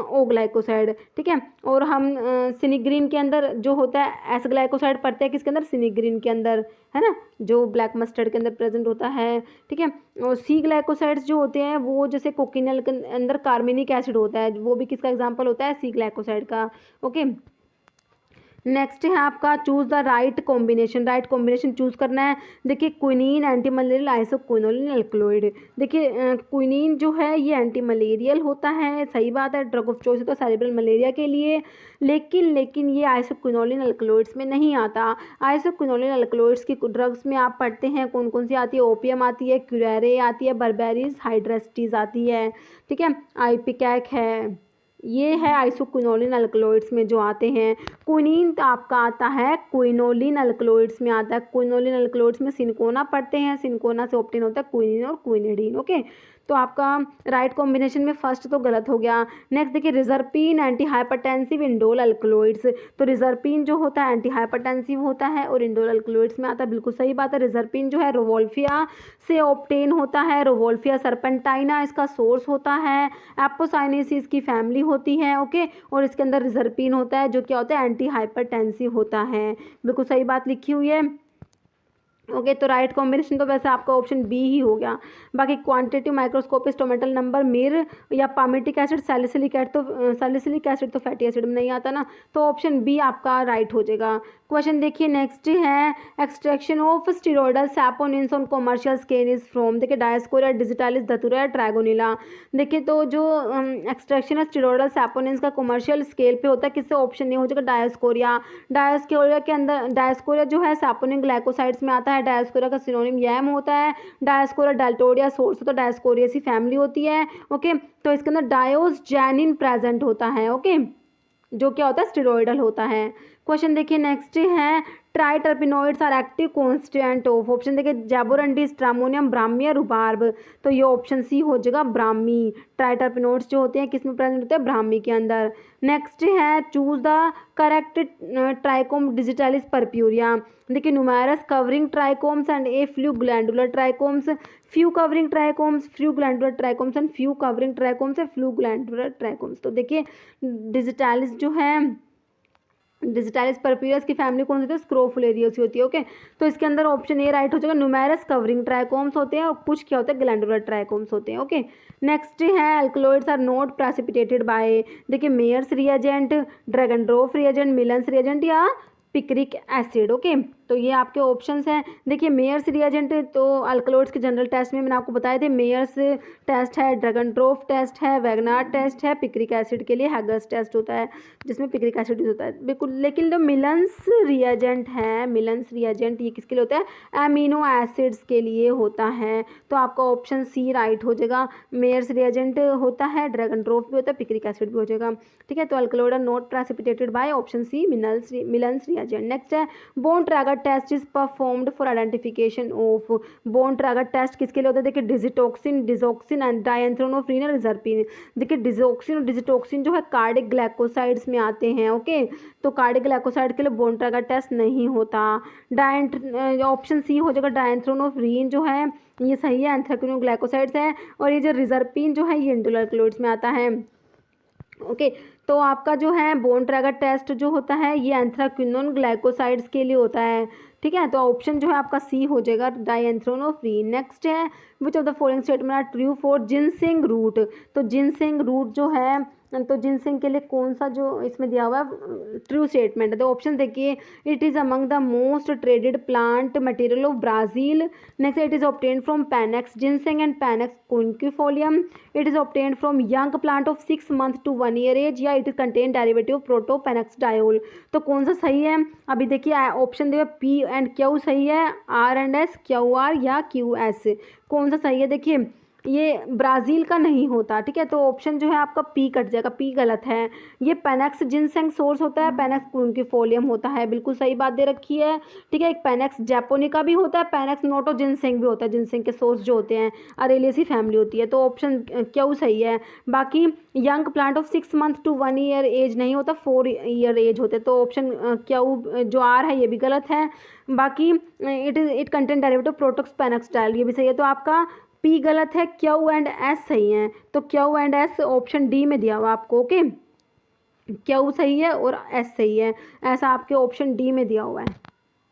ओ ग्लाइकोसाइड, ठीक है। और हम सिनिग्रीन के अंदर जो होता है एस ग्लाइकोसाइड पढ़ते हैं किसके अंदर, सिनिग्रीन के अंदर, है ना, जो ब्लैक मस्टर्ड के अंदर प्रेजेंट होता है, ठीक है। और सी ग्लाइकोसाइड्स जो होते हैं वो जैसे कोकिनल के अंदर कार्मिनिक एसिड होता है, वो भी किसका एग्जाम्पल होता है, सी ग्लाइकोसाइड का, ओके। नेक्स्ट है आपका choose the right combination, right combination choose करना है। देखिए quinine anti malarial isoquinoline alkaloid, देखिए क्विनीन जो है ये एंटी मलेरियल होता है, सही बात है, ड्रग ऑफ चॉइस होता है सेरेब्रल मलेरिया के लिए, लेकिन ये आइसोक्विनोलिन अल्कलॉइड्स में नहीं आता। आइसोक्विनोलिन अल्कलॉइड्स की ड्रग्स में आप पढ़ते हैं कौन कौन सी आती है, ओपियम आती है, क्यूरेरे आती है, बर्बेरीज, हाइड्रेस्टीज आती है, ठीक है, आइपिकैक है, ये है आइसोक्विनोलिन अल्कलॉइड्स में जो आते हैं। क्विनीन आपका आता है क्विनोलिन अल्कलॉइड्स में आता है, क्विनोलिन अल्कलॉइड्स में सिनकोना पढ़ते हैं, सिनकोना से ऑप्टेन होता है क्विनीन और क्विनिडीन, ओके। तो आपका राइट कॉम्बिनेशन में फर्स्ट तो गलत हो गया। नेक्स्ट देखिए reserpine anti hypertensive indole alkaloids, तो रिजर्पिन जो होता है एंटी हाइपरटेंसिव होता है और इंडोल अल्कलॉइड्स में आता है, बिल्कुल सही बात है। रिजर्पिन जो है रोवोल्फिया से ऑप्टेन होता है, रोवोल्फिया सर्पेंटाइना इसका सोर्स होता है, एपोसाइनेसिस की फैमिली होती है, ओके। और इसके अंदर रिजर्पिन होता है जो क्या होता है, एंटी हाइपरटेंसिव होता है, बिल्कुल सही बात लिखी हुई है, ओके। तो राइट कॉम्बिनेशन तो वैसे आपका ऑप्शन बी ही हो गया। बाकी क्वांटिटेटिव माइक्रोस्कोप स्टोमेटल नंबर मिर या पामेटिक एसिड, सैलिसिलिक एसिड तो फैटी एसिड में नहीं आता ना, तो ऑप्शन बी आपका राइट हो जाएगा। क्वेश्चन देखिए नेक्स्ट है extraction of steroidal saponins on commercial scale is from, देखिए डायस्कोरिया, डिजिटालिस, धतूरा या ट्राइगोनिला। देखिए तो जो एक्सट्रैक्शन है स्टेरॉइडल सैपोनिन्स का कमर्शियल स्केल पे होता है, किससे, ऑप्शन नहीं हो जाएगा डायस्कोरिया। डायस्कोरिया के अंदर, डायस्कोरिया जो है सैपोनिन ग्लाइकोसाइड्स में आता है, डायस्कोरिया का सिनोनिम यैम होता है, डायस्कोरिया डेल्टोडिया सोर्स होता है, डायस्कोरियासी फैमिली होती है, ओके। तो इसके अंदर डायोसजैनिन प्रेजेंट होता है, ओके, जो क्या होता है स्टेरॉइडल होता है। क्वेश्चन देखिए नेक्स्ट है triterpenoids are active constituent of, option देखिए जैबोरंडी, स्ट्रामोनियम, ब्राह्मी या रुबार्ब, तो ये ऑप्शन सी हो जाएगा ब्राह्मी। ट्राइटर्पिनोइड्स जो होते हैं किस में प्रेजेंट होते हैं, ब्राह्मी के अंदर। नेक्स्ट है choose the correct trichome Digitalis purpurea, देखिए numerous covering trichomes and a few glandular trichomes, few covering trichomes, few glandular trichomes and few covering trichomes and few glandular trichomes. तो देखिए डिजिटालिस जो है, डिजिटालिस परप्यूरियस की family कौन सी होती है, स्क्रोफुलेरियस होती है। ओके, तो इसके अंदर ऑप्शन ए राइट हो जाएगा, न्यूमेरस कवरिंग ट्राइकोम्स होते हैं और कुछ क्या होता है, ग्लैंडुलर ट्राइकोम्स होते हैं। ओके, नेक्स्ट है alkaloids are not precipitated by, देखिए Mayer's reagent, Dragendorff reagent, Millon's reagent या पिक्रिक एसिड। ओके, तो ये आपके ऑप्शंस हैं। देखिए मेयर्स रिएजेंट तो अल्कलॉइड्स के जनरल टेस्ट में मैंने आपको बताया थे, मेयर्स टेस्ट है, ड्रैगनड्रॉफ टेस्ट है, वैगनार टेस्ट है, पिक्रिक एसिड के लिए हैगर्स टेस्ट होता है जिसमें पिक्रिक एसिड यूज होता है बिल्कुल। लेकिन जो मिलन्स रिएजेंट है, मिलन्स रिएजेंट ये किसके लिए होता है, एमिनो एसिड्स के लिए होता है। तो आपका ऑप्शन सी राइट हो जाएगा, मेयर्स रिएजेंट होता है, ड्रैगनड्रॉफ भी होता है, पिक्रिक एसिड भी हो जाएगा। ठीक है, तो alkaloid are not precipitated by, option C Millon's reagent. Next है Borntrager test is performed for identification of, Borntrager test किसके लिए होता है, देखिए डिजिटॉक्सिन, डिजोक्सिन एंड डायएथ्रोनोफ्रीन और रिजर्पिन। देखिए डिजोक्सिन और डिजिटॉक्सिन जो है कार्डिक ग्लाइकोसाइड्स में आते हैं। ओके, तो कार्डिक ग्लाइकोसाइड के लिए बोन ट्रैगर टेस्ट नहीं होता। ऑप्शन सी हो जाएगा, डायएथ्रोनोफ्रीन जो है ये सही है, एंथ्राक्विनोन ग्लाइकोसाइड्स है, और ये जो रिजर्पिन जो है ये इंडोलर क्लोइड्स में आता है। ओके, तो आपका जो है बोन ट्रैगर टेस्ट जो होता है ये एंथ्राक्विनोन ग्लाइकोसाइड्स के लिए होता है। ठीक है, तो ऑप्शन जो है आपका सी हो जाएगा, डायएथ्रोनोफ्रीन। नेक्स्ट है which of the following statement are true for ginseng root, तो जिनसिंग रूट जो है, तो जिनसिंग के लिए कौन सा जो इसमें दिया हुआ है ट्रू स्टेटमेंट है, तो ऑप्शन देखिए it is among the most traded plant material of Brazil. Next it is obtained from Panax ginseng and Panax quinquefolium, it is obtained from young plant of 6 months to 1 year age, या it is contain derivative protopanaxadiol. तो कौन सा सही है, अभी देखिए option देखिए P and Q सही है, R and S, Q R या क्यू एस, कौन सा सही है, देखिए ये ब्राज़ील का नहीं होता। ठीक है, तो ऑप्शन जो है आपका पी कट जाएगा, पी गलत है। ये पैनेक्स जिनसेंग सोर्स होता है, पैनेक्स क्विंक्विफोलियम होता है, बिल्कुल सही बात दे रखी है। ठीक है, एक पैनेक्स जैपोनिका भी होता है, पैनेक्स नोटो जिनसेंग भी होता है, जिनसेंग के सोर्स जो होते हैं अरेलियसी फैमिली होती है, तो ऑप्शन क्यों सही है। बाकी young plant of 6 months to 1 year age नहीं होता, 4 year एज होते, तो ऑप्शन क्यों जो आर है ये भी गलत है। बाकी इट कंटेन डेरिवेटिव प्रोटोक्स पैनेक्सडाइल ये भी सही है, तो आपका पी गलत है, क्यू एंड एस सही है, तो Q and S option D में दिया हुआ आपको। ओके, क्यू सही है और एस सही है, ऐसा आपके ऑप्शन डी में दिया हुआ है,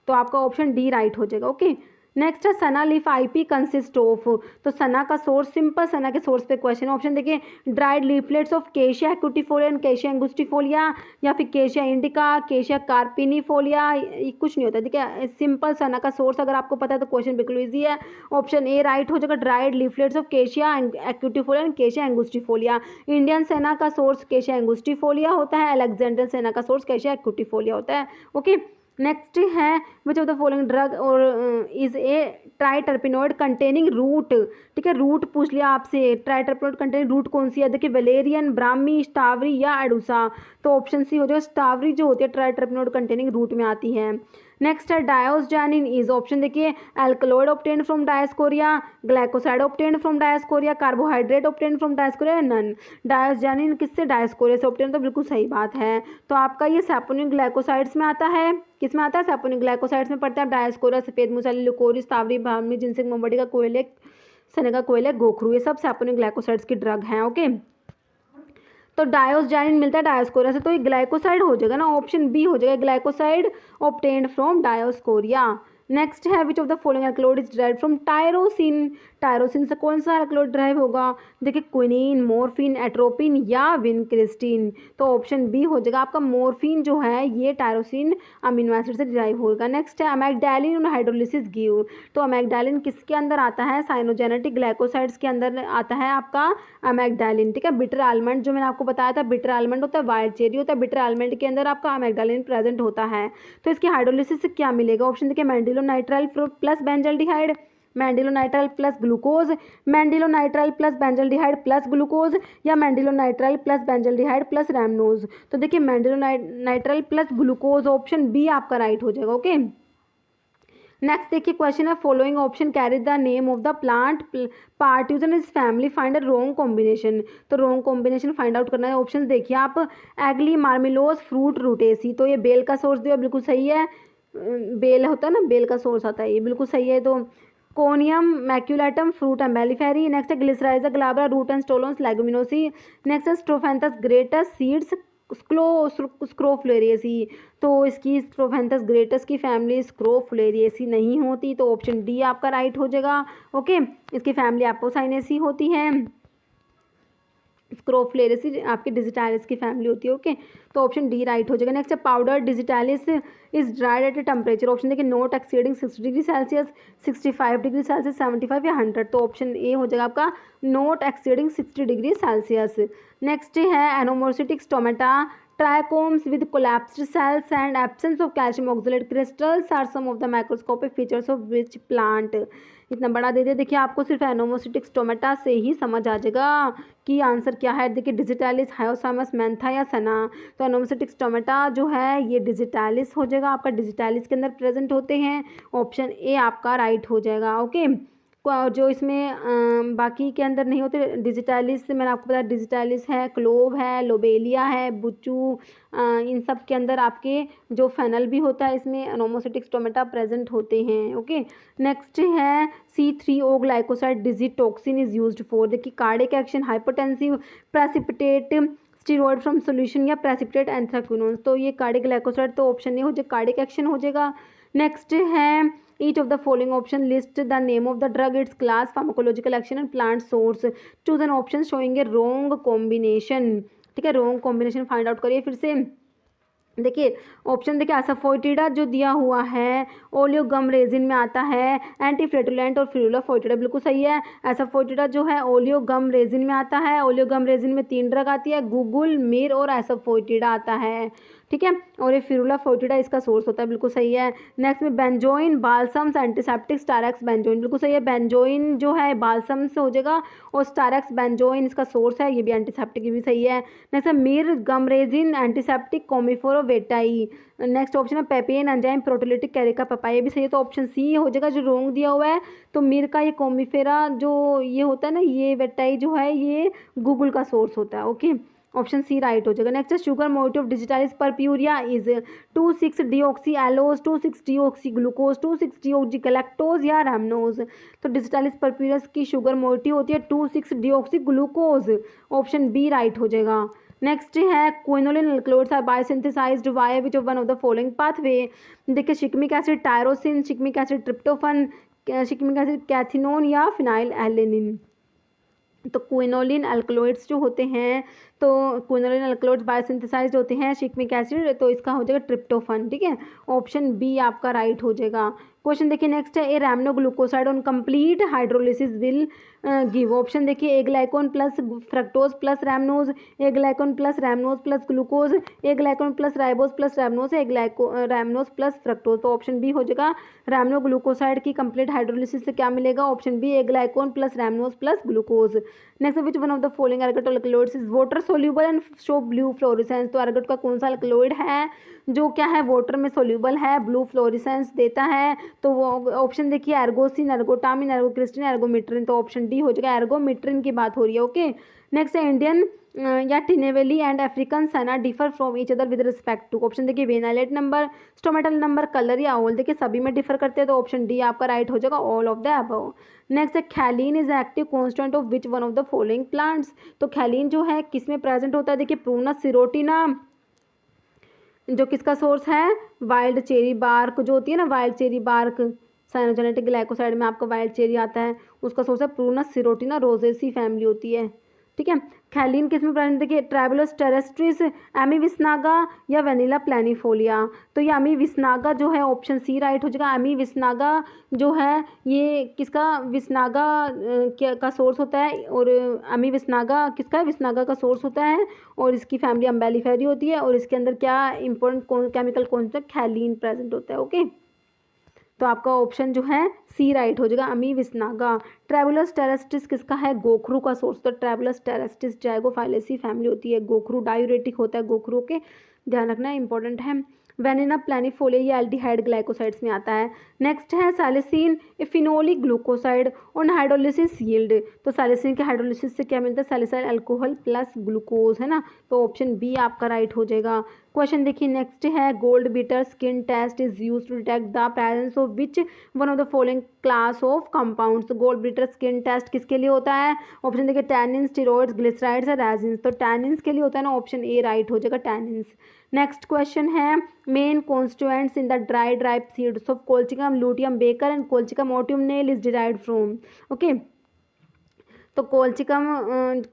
तो आपका ऑप्शन डी राइट हो जाएगा। ओके, नेक्स्ट है सना लीफ आईपी कंसिस्ट ऑफ, तो सना का सोर्स, सिंपल सना के सोर्स पे क्वेश्चन। ऑप्शन देखिए dried leaflets of Cassia acutifolia and Cassia एंगुस्टिफोलिया, या फिर केशिया इंडिका, केशिया कार्पिनीफोलिया, कुछ नहीं होता। ठीक है, सिंपल सना का सोर्स अगर आपको पता है तो क्वेश्चन बिल्कुल ईजी है, ऑप्शन ए राइट हो जाएगा, dried leaflets of Cassia acutifolia and Cassia angustifolia. Indian senna का सोर्स केशिया एंगुस्टिफोलिया होता है, अलेक्जेंडर सेना का सोर्स केशिया एक्यूटिफोलिया होता है। ओके, नेक्स्ट है which of the following drug और इज ए ट्राइटर्पिनोइड कंटेनिंग रूट। ठीक है, रूट पूछ लिया आपसे, ट्राइटर्पिनोइड कंटेनिंग रूट कौन सी है, देखिए वेलेरियन, ब्राह्मी, स्टावरी या एडुसा, तो ऑप्शन सी हो जाएगा, स्टावरी जो होती है ट्राइटर्पिनोइड कंटेनिंग रूट में आती है। नेक्स्ट है डायोस्जैनिन इज, ऑप्शन देखिए alkaloid obtained from Dioscorea, glycoside obtained from Dioscorea, carbohydrate obtained from Dioscorea, none. Diosgenin किससे, डायस्कोरिया से ऑब्टेन, तो बिल्कुल सही बात है, तो आपका ये सैपोनिक ग्लाइकोसाइड्स में आता है, किस में आता है, सैपोनिक ग्लाइकोसाइड्स में पड़ता है, डायस्कोरिया, सफेद मूसली, लुकोरी, स्टावरी, ब्राह्मी, जिनसिंग, मोमबड़ी का कोयले, सने का कोयले, गोखरू, ये सब सैपोनिक ग्लाइकोसाइड्स की ड्रग हैं। ओके, तो डायोस्जैनिन मिलता है डायोस्कोरिया से, तो ये ग्लाइकोसाइड हो जाएगा ना, ऑप्शन बी हो जाएगा, glycoside obtained from Dioscorea. Next है which of the following alkaloid is drive from tyrosine, tyrosine से कौन सा अल्कलॉइड ड्राइव होगा, देखिए क्विनीन, मोरफिन, एट्रोपिन या विनक्रिस्टिन, तो ऑप्शन बी हो जाएगा आपका मोरफिन जो है ये टायरोसिन अमीनो एसिड से ड्राइव होगा। नेक्स्ट है अमेग्डालिन और हाइड्रोलिसिस गिव, तो अमेग्डालिन किसके अंदर आता है, साइनोजेनेटिक ग्लाइकोसाइड्स के अंदर आता है आपका अमेग्डालिन। ठीक है, बिटर आलमंड जो मैंने आपको बताया था, बिटर आलमंड होता है, वाइट चेरी होता है, बिटर आलमंड के अंदर आपका अमेग्डालिन प्रेजेंट होता है। तो इसकी हाइड्रोलिसिस से क्या मिलेगा, ऑप्शन देखिए mandelonitrile fruit plus benzaldehyde, mandelonitrile plus glucose, mandelonitrile plus benzaldehyde plus glucose, या mandelonitrile plus benzaldehyde plus rhamnose. तो देखिए mandelonitrile plus glucose, option B आपका राइट हो जाएगा। ओके, नेक्स्ट देखिए क्वेश्चन है, following option carry the name of the plant part use in इस family, find a wrong combination. तो रॉन्ग कॉम्बिनेशन फाइंड आउट करना है। ऑप्शन देखिए आप, एग्ली मार्मिलोस फ्रूट रूटेसी, तो ये बेल का सोर्स दिया, बिल्कुल सही है। बेल होता है ना, बेल का सोर्स आता है, ये बिल्कुल सही है। तो कोनियम मैक्यूलेटम फ्रूट एम्बेलिफेरी। नेक्स्ट है ग्लिसराइजा ग्लाब्रा रूट एंड स्टोलोन्स लेगुमिनोसी। नेक्स्ट है स्ट्रोफेंथस ग्रेटस सीड्स स्क्रोफ्लोरिएसी। तो इसकी स्ट्रोफेंथस ग्रेटस की फैमिली स्क्रोफ्लोरिएसी नहीं होती, तो ऑप्शन डी आपका राइट हो जाएगा। ओके, इसकी फैमिली एपोसाइनेसी होती है। स्क्रोफ्लोरेसी आपकी डिजिटालिस की फैमिली होती है। ओके, तो ऑप्शन डी राइट हो जाएगा। नेक्स्ट है powder Digitalis is dried at a temperature. Option देखिए not exceeding 60 degree Celsius, 65 degree Celsius, 75 या 100। तो ऑप्शन ए हो जाएगा आपका not exceeding 60 degree Celsius. Next है anomocytic stomata trichomes with collapsed cells and absence of calcium oxalate crystals are some of the microscopic features of which plant। इतना बड़ा दे दिया, देखिए आपको सिर्फ एनोमोसिटिक स्टोमेटा से ही समझ आ जाएगा कि आंसर क्या है। देखिए डिजिटालिस, हायोसामस, मैंथा या सना। तो एनोमोसिटिक स्टोमेटा जो है ये डिजिटालिस हो जाएगा आपका, डिजिटालिस के अंदर प्रेजेंट होते हैं। ऑप्शन ए आपका राइट हो जाएगा। ओके, जो इसमें बाकी के अंदर नहीं होते डिजिटालिस, मैंने आपको बताया डिजिटालिस है, क्लोव है, लोबेलिया है, बुचू, इन सब के अंदर आपके जो फेनल भी होता है, इसमें एनोमोसिटिक स्टोमेटा प्रेजेंट होते हैं। ओके, नेक्स्ट है C3O glycoside digitoxin is used for. देखिए cardiac action, hypotensive, precipitate steroid from solution या प्रेसिपिटेट एंथ्राक्विनोन। तो ये कार्डियक ग्लाइकोसाइड, तो ऑप्शन ए हो जाएगा, कार्डियक एक्शन हो जाएगा। नेक्स्ट है each of the following option list the name of the drug, its class, pharmacological action and plant source, choose an option showing a wrong combination। ठीक है, wrong combination find out करिए फिर से। देखिए option देखिए asafoetida जो दिया हुआ है ओलियोगम रेजिन में आता है, एंटी फ्लेटुलेंट और फिरुला फोइटिडा, बिल्कुल सही है। एसाफोइटिडा जो है ओलियोगम रेजिन में आता है। ओलियोगम रेजिन में 3 ड्रग आती है, गूगल, मिर और एसाफोइटिडा आता है। ठीक है, और ये फिरुला फोइटिडा इसका सोर्स होता है, बिल्कुल सही है। नेक्स्ट में बेंजोइन बाल्सम्स एंटीसेप्टिक स्टारेक्स बेंजोइन, बिल्कुल सही है। बेंजोइन जो है बाल्सम से हो जाएगा और स्टारेक्स बेंजोइन इसका सोर्स है, ये भी एंटीसेप्टिक, ये भी सही है। नेक्स्ट है मिर गम रेजिन एंटीसेप्टिक कोमिफोरो वेटाई। नेक्स्ट ऑप्शन है पेपियन एंजाइम प्रोटोलिटिक कैरिका पपाई, ये भी सही है। तो ऑप्शन सी हो जाएगा जो रोंग दिया हुआ है। तो मिर का ये कोमिफेरा जो ये होता है ना, ये वेटाई जो है ये गूगल का सोर्स होता है। ओके, ऑप्शन सी राइट हो जाएगा। नेक्स्ट है sugar moiety of digitalis purpurea is 2,6-डिऑक्सी एलोज, 2,6-डिऑक्सी ग्लूकोज, 2,6-डिऑक्सी गैलेक्टोज या रैमनोज। तो डिजिटालिस परप्यूरियस की शुगर मोइटी होती है 2,6-डिऑक्सी ग्लूकोज, ऑप्शन बी राइट हो जाएगा। नेक्स्ट है quinoline alkaloids are biosynthesized by which of one of the following pathway. देखिए shikimic acid tyrosine, shikimic acid tryptophan, shikimic acid cathinone या फिनाइल एलेनिन। तो क्विनोलिन अल्कलॉइड्स जो होते हैं, तो क्विनोलिन अल्कलॉइड्स बायोसिंथेसाइज्ड होते हैं शिकमिक एसिड, तो इसका हो जाएगा ट्रिप्टोफन। ठीक है, ऑप्शन बी आपका राइट हो जाएगा। क्वेश्चन देखिए नेक्स्ट है a rhamnoglucoside on complete hydrolysis will give. Option देखिए aglycone plus fructose plus rhamnose, aglycone plus rhamnose plus glucose, aglycone plus ribose plus rhamnose, a rhamnose plus fructose. तो option B हो जाएगा rhamnoglucoside की complete hydrolysis से क्या मिलेगा, option B aglycone plus rhamnose plus glucose. Next which one of the following ergot alkaloids is water soluble and show blue fluorescence. तो ergot का कौन सा अल्कलॉइड है जो क्या है वाटर में सोल्यूबल है, ब्लू फ्लोरेसेंस देता है। तो वो ऑप्शन देखिए एर्गोसिन, एर्गोटामिन, एर्गोक्रिस्टिन, एर्गोमिट्रिन। तो ऑप्शन डी हो जाएगा, एर्गोमिट्रिन की बात हो रही है। ओके, नेक्स्ट है इंडियन या Tinnevelly and African senna differ from each other with respect to. Option देखिए vein islet number, stomatal number, colour या ऑल। देखिए सभी में डिफर करते हैं, तो ऑप्शन डी आपका राइट हो जाएगा, all of the above. Next है khellin is active constant of which one of the following plants. तो खैलीन जो है किस में प्रेजेंट होता है, देखिए प्रूनस सिरोटिना जो किसका सोर्स है, वाइल्ड चेरी बार्क जो होती है ना, wild cherry bark, cyanogenetic glycoside में आपका वाइल्ड चेरी आता है, उसका सोर्स है प्रूनस सिरोटिना, रोजेसी फैमिली होती है। ठीक है, खैलीन किस में प्रेजेंट, देखिए ट्राइबोलस टेरेस्ट्रिस, एमी विस्नागा या वेनिला प्लानिफोलिया। तो ये एमी विस्नागा जो है ऑप्शन सी राइट हो जाएगा। एमी विस्नागा जो है ये किसका, विस्नागा का सोर्स होता है, और एमी विस्नागा किसका है, विस्नागा का सोर्स होता है, और इसकी फैमिली अम्बेलिफेरी होती है, और इसके अंदर क्या इंपॉर्टेंट केमिकल कौन सा, खैलीन प्रेजेंट होता है। ओके, तो आपका ऑप्शन जो है सी राइट हो जाएगा, अमीविस्नागा। ट्रैवलस टेरेस्टिस किसका है, गोखरू का सोर्स। तो ट्रैवलस टेरेस्टिस जाइगोफाइलेसी फैमिली होती है, गोखरू डायूरेटिक होता है गोखरू के, ध्यान रखना इंपॉर्टेंट है। वेनिना प्लानिफोलिया ये एल्डिहाइड ग्लाइकोसाइड्स में आता है। नेक्स्ट है salicin A phenolic glucoside on hydrolysis yield. तो सैलिसिन के हाइड्रोलिसिस से क्या मिलता है, सैलिसाइल अल्कोहल प्लस ग्लूकोज, है ना। तो ऑप्शन बी आपका राइट हो जाएगा। क्वेश्चन देखिए नेक्स्ट है, gold beater skin test is use to detect the presence of which one of the following class of compounds. Gold beater skin test किसके लिए होता है, ऑप्शन देखिए टैनिन, स्टेरॉइड्स, ग्लिसराइड्स और रेजिन्स। तो टैनिन्स के लिए होता है ना, ऑप्शन ए राइट हो जाएगा, टैनिन्स। नेक्स्ट क्वेश्चन है, main constituents in the dried ripe seeds of Colchicum luteum Baker and Colchicum autumnale is derived from. Okay, तो कोल्चिकम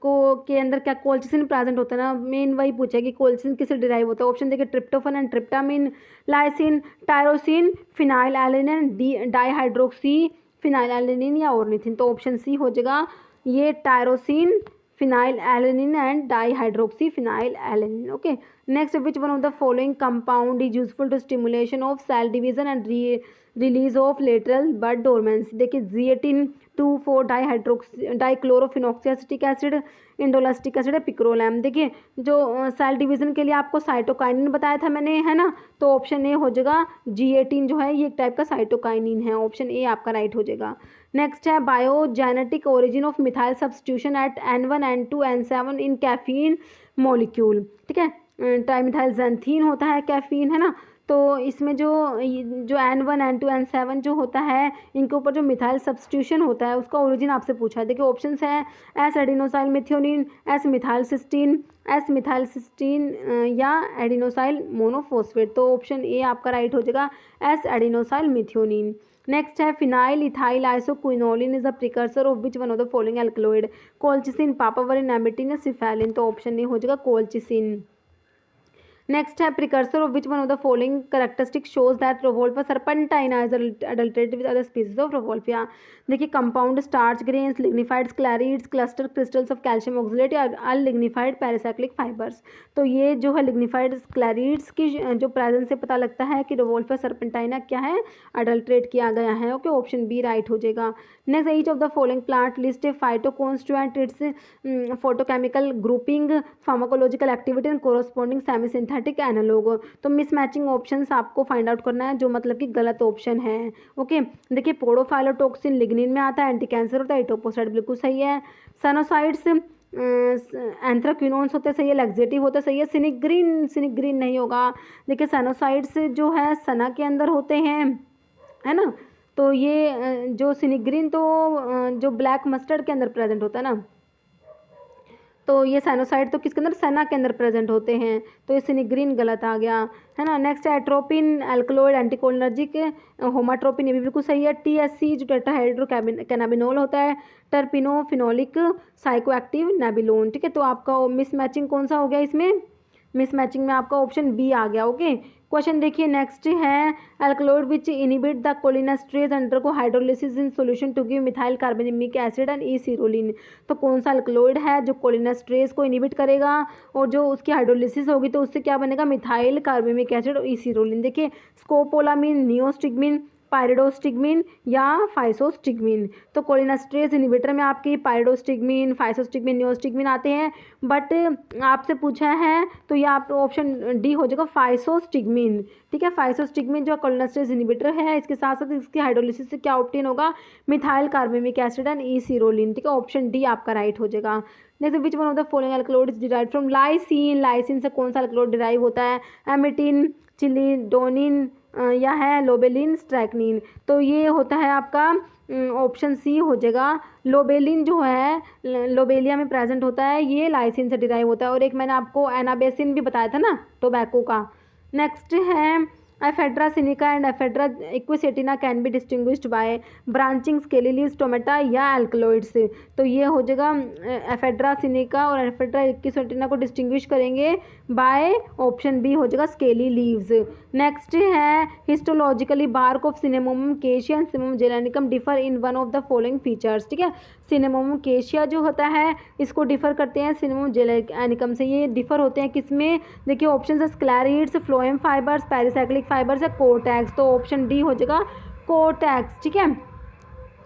को के अंदर क्या कोल्चिसिन प्रेजेंट होता है ना, मेन वही पूछा कि कोल्चिसिन किससे डिराइव होता है। ऑप्शन देखिए tryptophan and tryptamine, lysine, tyrosine, phenyl alanine, dihydroxy phenyl alanine या ऑर्निथिन। तो ऑप्शन सी हो जाएगा ये tyrosine, phenyl alanine and dihydroxy phenyl alanine. Okay, next which one of the following compound is useful to stimulation of cell division and release of lateral bud dormancy. देखिए zeatin 2,4 dichlorophenoxyacetic acid, indoleacetic acid है, picloram. देखिए जो cell division के लिए आपको cytokinin बताया था मैंने, है ना, तो ऑप्शन ए हो जाएगा G18 जो है ये एक टाइप का साइटोकाइनिन है, ऑप्शन ए आपका राइट हो जाएगा। नेक्स्ट है, biogenetic origin of methyl substitution at N1 N2 N7 in caffeine molecule. ठीक है, ट्राइमिथाइल ज़ैंथीन होता है कैफीन, है ना। तो इसमें जो N1 N2 N7 जो होता है इनके ऊपर जो मिथाइल सब्सटीट्यूशन होता है उसका ओरिजिन आपसे पूछा है। देखिए ऑप्शंस है S adenosyl methionine, S methyl cysteine या एडिनोसाइल मोनोफॉस्फेट। तो ऑप्शन ए आपका राइट हो जाएगा, एस एडिनोसाइल मिथियोनिन। नेक्स्ट है, phenyl ethyl isoquinoline is the precursor of which one of the following alkaloid, colchicine, papaverine, emetine या cephaeline. तो option A हो जाएगा कोल्चिसिन। नेक्स्ट है, precursor of which one of the following characteristic shows that Rauwolfia serpentina is adulterated with other species of rauvolfia. देखिए compound starch grains, lignified sclereids, cluster crystals of calcium oxalate या unlignified पैरासाइक्लिक fibres. तो ये जो है lignified स्क्लेरिड्स की जो presence से पता लगता है कि रोवोल्फा सर्पेंटाइना क्या है, अडल्ट्रेट किया गया है। ओके, ऑप्शन बी राइट हो जाएगा। Next, each of the following plant list a phytoconstituent, its photochemical grouping, pharmacological activity and corresponding semisynthetic analogue. तो मिसमैचिंग ऑप्शंस आपको फाइंड आउट करना है जो मतलब कि गलत ऑप्शन है। ओके, देखिए पोडोफाइलोटॉक्सिन लिग्निन में आता है, एंटी कैंसर होता है, इटोपोसाइड बिल्कुल सही है। सनोसाइड्स एंथ्राक्विनोन्स होते सही है, लैक्सेटिव होता सही है। सिनिग्रीन नहीं होगा। देखिए सनोसाइड्स जो है सना के अंदर होते हैं, है ना। तो ये जो सिनिग्रीन तो जो ब्लैक मस्टर्ड के अंदर प्रेजेंट होता है ना, तो ये साइनोसाइड तो किसके अंदर, सना के अंदर प्रेजेंट होते हैं। तो ये सिनिग्रीन गलत आ गया, है ना। नेक्स्ट है एट्रोपिन एल्कलॉइड एंटीकोलिनर्जिक, होमाट्रोपिन ये भी बिल्कुल सही है। THC जो टेट्राहाइड्रो कैनाबिनोल होता है, टर्पिनोफिनोलिक साइकोएक्टिव नेबिलोन। ठीक है, तो आपका मिसमैचिंग कौन सा हो गया इसमें, मिसमैचिंग में आपका ऑप्शन बी आ गया। ओके, क्वेश्चन देखिए नेक्स्ट है, alkaloid which inhibit the cholinesterase undergo hydrolysis in solution to give methyl carbamic acid and eseroline. तो कौन सा एल्कलॉइड है जो कोलिनेस्ट्रेज को इनिबिट करेगा और जो उसकी हाइड्रोलिसिस होगी तो उससे क्या बनेगा, मिथाइल कार्बोनिमिक एसिड और ई-सिरोलिन। देखिए स्कोपोलामिन, नियोस्टिग्मिन, पायरिडोस्टिग्मिन या फाइसोस्टिग्मिन। तो कोलिनेस्ट्रेज इनिबिटर में आपकी पायरिडोस्टिग्मिन, फाइसोस्टिग्मिन, नियोस्टिग्मिन आते हैं, बट आपसे पूछा है तो ये आप ऑप्शन डी हो जाएगा फाइसोस्टिग्मिन। ठीक है, फाइसोस्टिग्मिन जो कोलिनेस्ट्रेज इनिबिटर है, इसके साथ साथ इसकी हाइड्रोलिसिस से क्या ऑब्टेन होगा, मिथाइल कार्बोनिमिक एसिड एंड ई-सिरोलिन। ठीक है, ऑप्शन डी आपका राइट हो जाएगा। Next, which one of the following alkaloid is derived from lysine. Lysine से कौन सा एल्कलॉइड डिराइव होता है, एमिटिन, चिलिडोनिन या है लोबेलिन, स्ट्रैक्निन। तो ये होता है आपका ऑप्शन सी हो जाएगा। लोबेलिन जो है लोबेलिया में प्रेजेंट होता है, ये लाइसिन से डिराइव होता है। और एक मैंने आपको एनाबेसिन भी बताया था ना, टोबैको का। नेक्स्ट है, Ephedra sinica and Ephedra equisetina can be distinguished by branching scaly leaves, stomata या एल्कलॉइड्स। तो ये हो जाएगा एफेड्रा सिनिका और एफेड्रा इक्विसेटिना को डिस्टिंग्विश करेंगे बाय ऑप्शन बी हो जाएगा स्केली लीव्स। नेक्स्ट है, histologically bark of Cinnamomum cassia and Cinnamomum zeylanicum differ in one of the following features. ठीक है, सिनेमोमम केशिया जो होता है इसको डिफर करते हैं सिनेमोमम जेलानिकम से। ये डिफर होते हैं किसमें, देखिए ऑप्शन है स्क्लेरिड्स, फ्लोएम फाइबर्स, पैरासाइक्लिक फाइबर्स या कोर्टेक्स। तो ऑप्शन डी हो जाएगा कोर्टेक्स, ठीक है।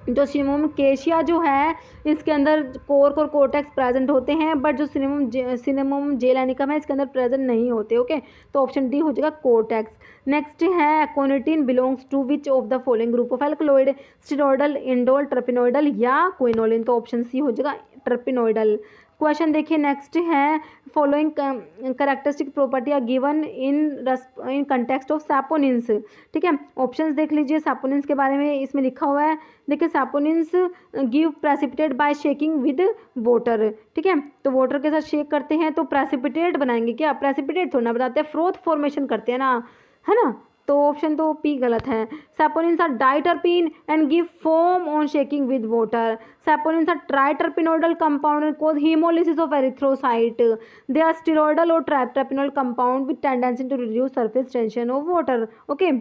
जो सिनेमम केशिया जो है इसके अंदर कोर्क और कोर्टेक्स प्रेजेंट होते हैं, बट जो सिनेमम जेलानिकम है इसके अंदर प्रेजेंट नहीं होते। ओके, तो ऑप्शन डी हो जाएगा कोर्टेक्स। नेक्स्ट है aconitine belongs to which of the following group of alkaloid, steroidal, indole, terpenoidal या क्विनोलिन, तो ऑप्शन सी हो जाएगा ट्रपिनोइडल। क्वेश्चन देखिए नेक्स्ट है following characteristic property are given in context of saponins, ठीक है। ऑप्शंस देख लीजिए सैपोनिन्स के बारे में, इसमें लिखा हुआ है देखिए saponins give precipitate by shaking with water, ठीक है। तो वाटर के साथ शेक करते हैं तो प्रेसिपिटेट बनाएंगे, क्या प्रेसिपिटेट थोड़ा ना बनाते हैं, फ्रोथ फॉर्मेशन करते हैं ना, है ना। तो ऑप्शन तो पी गलत है। Saponins are diterpene and give foam on shaking with water. Saponins are triterpenoidal compound and cause haemolysis of erythrocyte. They are steroidal और triterpenoidal compound with tendency to reduce surface tension of water. Okay,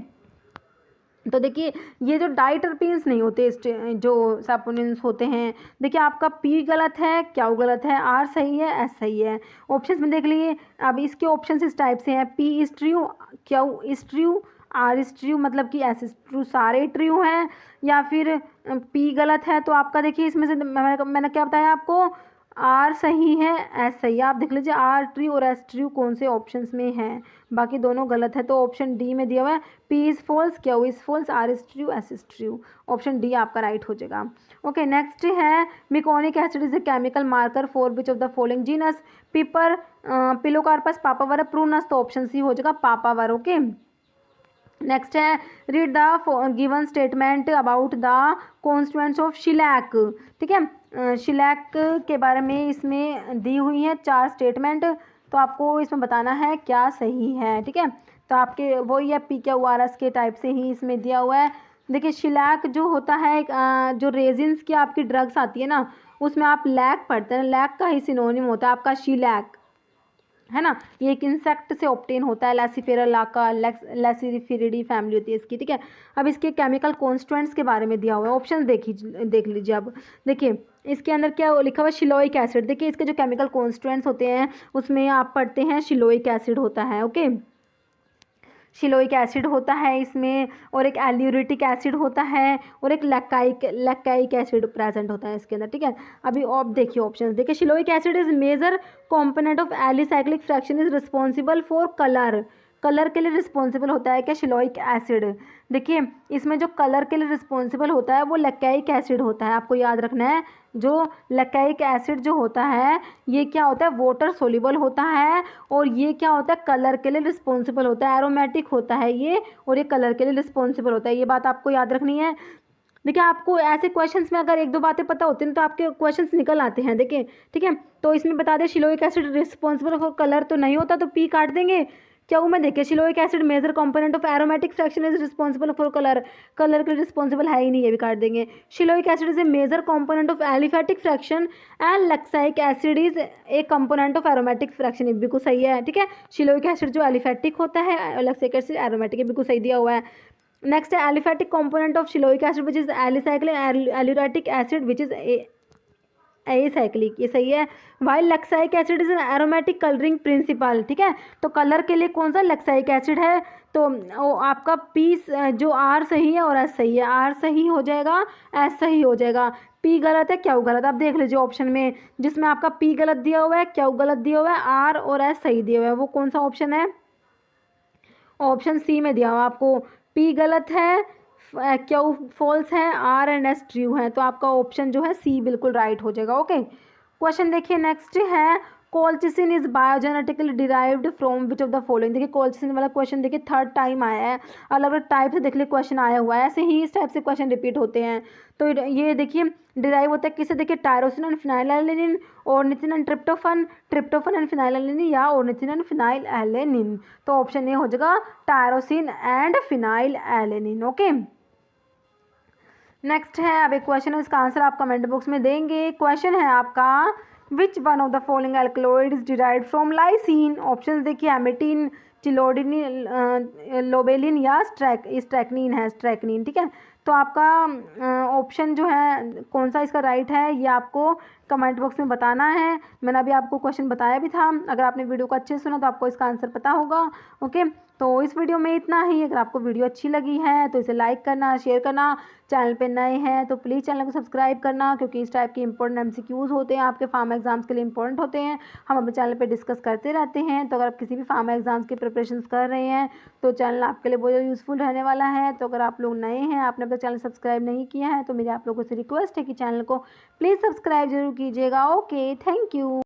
तो देखिए ये जो डाइटरपीन्स नहीं होते, जो saponins होते हैं, देखिए आपका पी गलत है, क्यू गलत है, आर सही है, एस सही है। ऑप्शंस में देख लीजिए, अब इसके ऑप्शन इस टाइप से हैं, P is true, Q is true, R is true, मतलब कि एस इज ट्रू, सारे ट्रू हैं, या फिर पी गलत है। तो आपका देखिए इसमें से मैंने क्या बताया आपको, आर सही है, एस सही है। आप देख लीजिए आर ट्रू और एस ट्रू कौन से ऑप्शंस में हैं, बाकी दोनों गलत है। तो ऑप्शन डी में दिया हुआ है P is false, Q is false, R is true, S is true, option D आपका राइट हो जाएगा। ओके, नेक्स्ट है meconic acid is a chemical marker for which of the following genus, Piper, Pilocarpus, Papaver, Prunus, तो option C हो जाएगा Papaver. Okay, next है read the given statement about the constituents of shellac, ठीक है। शिलैक के बारे में इसमें दी हुई है 4 स्टेटमेंट, तो आपको इसमें बताना है क्या सही है, ठीक है। तो आपके वही है पी क्यू आर एस के टाइप से ही इसमें दिया हुआ है। देखिए शिलैक जो होता है, जो रेजिन्स की आपकी ड्रग्स आती है ना, उसमें आप लैक पढ़ते हैं, लैक का ही सिनोनिम होता है आपका शिलैक, है ना। ये एक इंसेक्ट से ऑब्टेन होता है, लैसीफेरा लाका, लैसीफेरिडी फैमिली होती है इसकी, ठीक है। अब इसके केमिकल कॉन्स्टिट्यूएंट्स के बारे में दिया हुआ है, ऑप्शन देख लीजिए। अब देखिए इसके अंदर क्या लिखा हुआ है, शिलोइक एसिड। देखिए इसके जो केमिकल कॉन्स्टिट्यूएंट्स होते हैं उसमें आप पढ़ते हैं शिलोइक एसिड होता है। ओके, शिलोइक एसिड होता है इसमें, और एक एल्यूरेटिक एसिड होता है, और एक लैकाइक एसिड प्रेजेंट होता है इसके अंदर, ठीक है। अभी आप देखिए ऑप्शन देखिए, shellolic acid is major component of alicyclic fraction, is responsible for colour के लिए रिस्पॉन्सिबल होता है क्या, शिलोइक एसिड। देखिए इसमें जो कलर के लिए रिस्पॉन्सिबल होता है वो लैकाइक एसिड होता है, आपको याद रखना है। जो लैकाइक एसिड जो होता है ये क्या होता है, वाटर सोल्यूबल होता है, और ये क्या होता है, कलर के लिए रिस्पॉन्सिबल होता है, एरोमेटिक होता है ये, और ये कलर के लिए रिस्पॉन्सिबल होता है, ये बात आपको याद रखनी है। देखिए आपको ऐसे क्वेश्चंस में अगर 1-2 बातें पता होती हैं तो आपके क्वेश्चंस निकल आते हैं, देखिए, ठीक है। तो इसमें बता दें शिलोइक एसिड रिस्पॉन्सिबल फॉर कलर तो नहीं होता, तो पी काट देंगे। क्यों में देखिए shellolic acid major component of aromatic fraction is responsible for colour के रिस्पॉन्सिबल है ही नहीं, ये भी काट देंगे। Shellolic acid is a major component of aliphatic fraction and laccaic acid is a component of aromatic fraction, ये बिल्कुल सही है, ठीक है। शिलोइक एसिड जो एलिफेटिक होता है, लैक्साइक एसिड एरोमेटिक, है बिल्कुल सही दिया हुआ है। नेक्स्ट है aliphatic component of shellolic acid which is alicyclic aleuritic acid which is acyclic, ये सही है। While laccaic acid is an aromatic colouring principle, ठीक है। तो कलर के लिए कौन सा लैक्साइक एसिड है, तो आपका पी जो आर सही है और एस सही है, आर सही हो जाएगा, एस सही हो जाएगा, पी गलत है, क्यू गलत। आप देख लीजिए ऑप्शन में जिसमें आपका पी गलत दिया हुआ है, क्यू गलत दिया हुआ है, आर और एस सही दिया हुआ है, वो कौन सा ऑप्शन है, ऑप्शन सी में दिया हुआ आपको। पी गलत है, क्यू फॉल्स है, आर एंड एस ट्रू है, तो आपका ऑप्शन जो है सी बिल्कुल राइट हो जाएगा। ओके, क्वेश्चन देखिए नेक्स्ट है colchicine is biogenetically derived from which of the following. देखिए कोलचिसिन वाला क्वेश्चन देखिए 3rd टाइम आया है, अलग अलग टाइप से देख लीजिए क्वेश्चन आया हुआ है, ऐसे ही इस टाइप से क्वेश्चन रिपीट होते हैं। तो ये देखिए डिराइव होता है किससे, देखिए tyrosine and phenylalanine, ornithine and tryptophan, tryptophan and phenylalanine, या ऑर्निथिन एंड फिनाइलएलेनिन। तो ऑप्शन ए हो जाएगा tyrosine and phenylalanine. Okay, next है अब एक क्वेश्चन है, इसका आंसर आप कमेंट बॉक्स में देंगे। क्वेश्चन है आपका विच one of the following alkaloid is derived from lysine. Option देखिए एमेटिन, चिलोडिन, लोबेलिन या स्ट्रैकनिन है, स्ट्रैकनिन, ठीक है। तो आपका ऑप्शन जो है कौन सा इसका राइट है ये आपको कमेंट बॉक्स में बताना है। मैंने अभी आपको क्वेश्चन बताया भी था, अगर आपने वीडियो को अच्छे से सुना तो आपको इसका आंसर पता होगा। ओके, तो इस वीडियो में इतना ही। अगर आपको वीडियो अच्छी लगी है तो इसे लाइक करना, शेयर करना, चैनल पे नए हैं तो प्लीज़ चैनल को सब्सक्राइब करना, क्योंकि इस टाइप के इंपॉर्टेंट एमसीक्यूज़ होते हैं आपके फार्मा एग्जाम्स के लिए इंपॉर्टेंट होते हैं, हम अपने चैनल पे डिस्कस करते रहते हैं। तो अगर आप किसी भी फार्मा एग्जाम्स की प्रिपरेशन कर रहे हैं तो चैनल आपके लिए बहुत यूज़फुल रहने वाला है। तो अगर आप लोग नए हैं, आपने अपना चैनल सब्सक्राइब नहीं किया है, तो मेरी आप लोगों से रिक्वेस्ट है कि चैनल को प्लीज़ सब्सक्राइब जरूर कीजिएगा। Okay, thank you.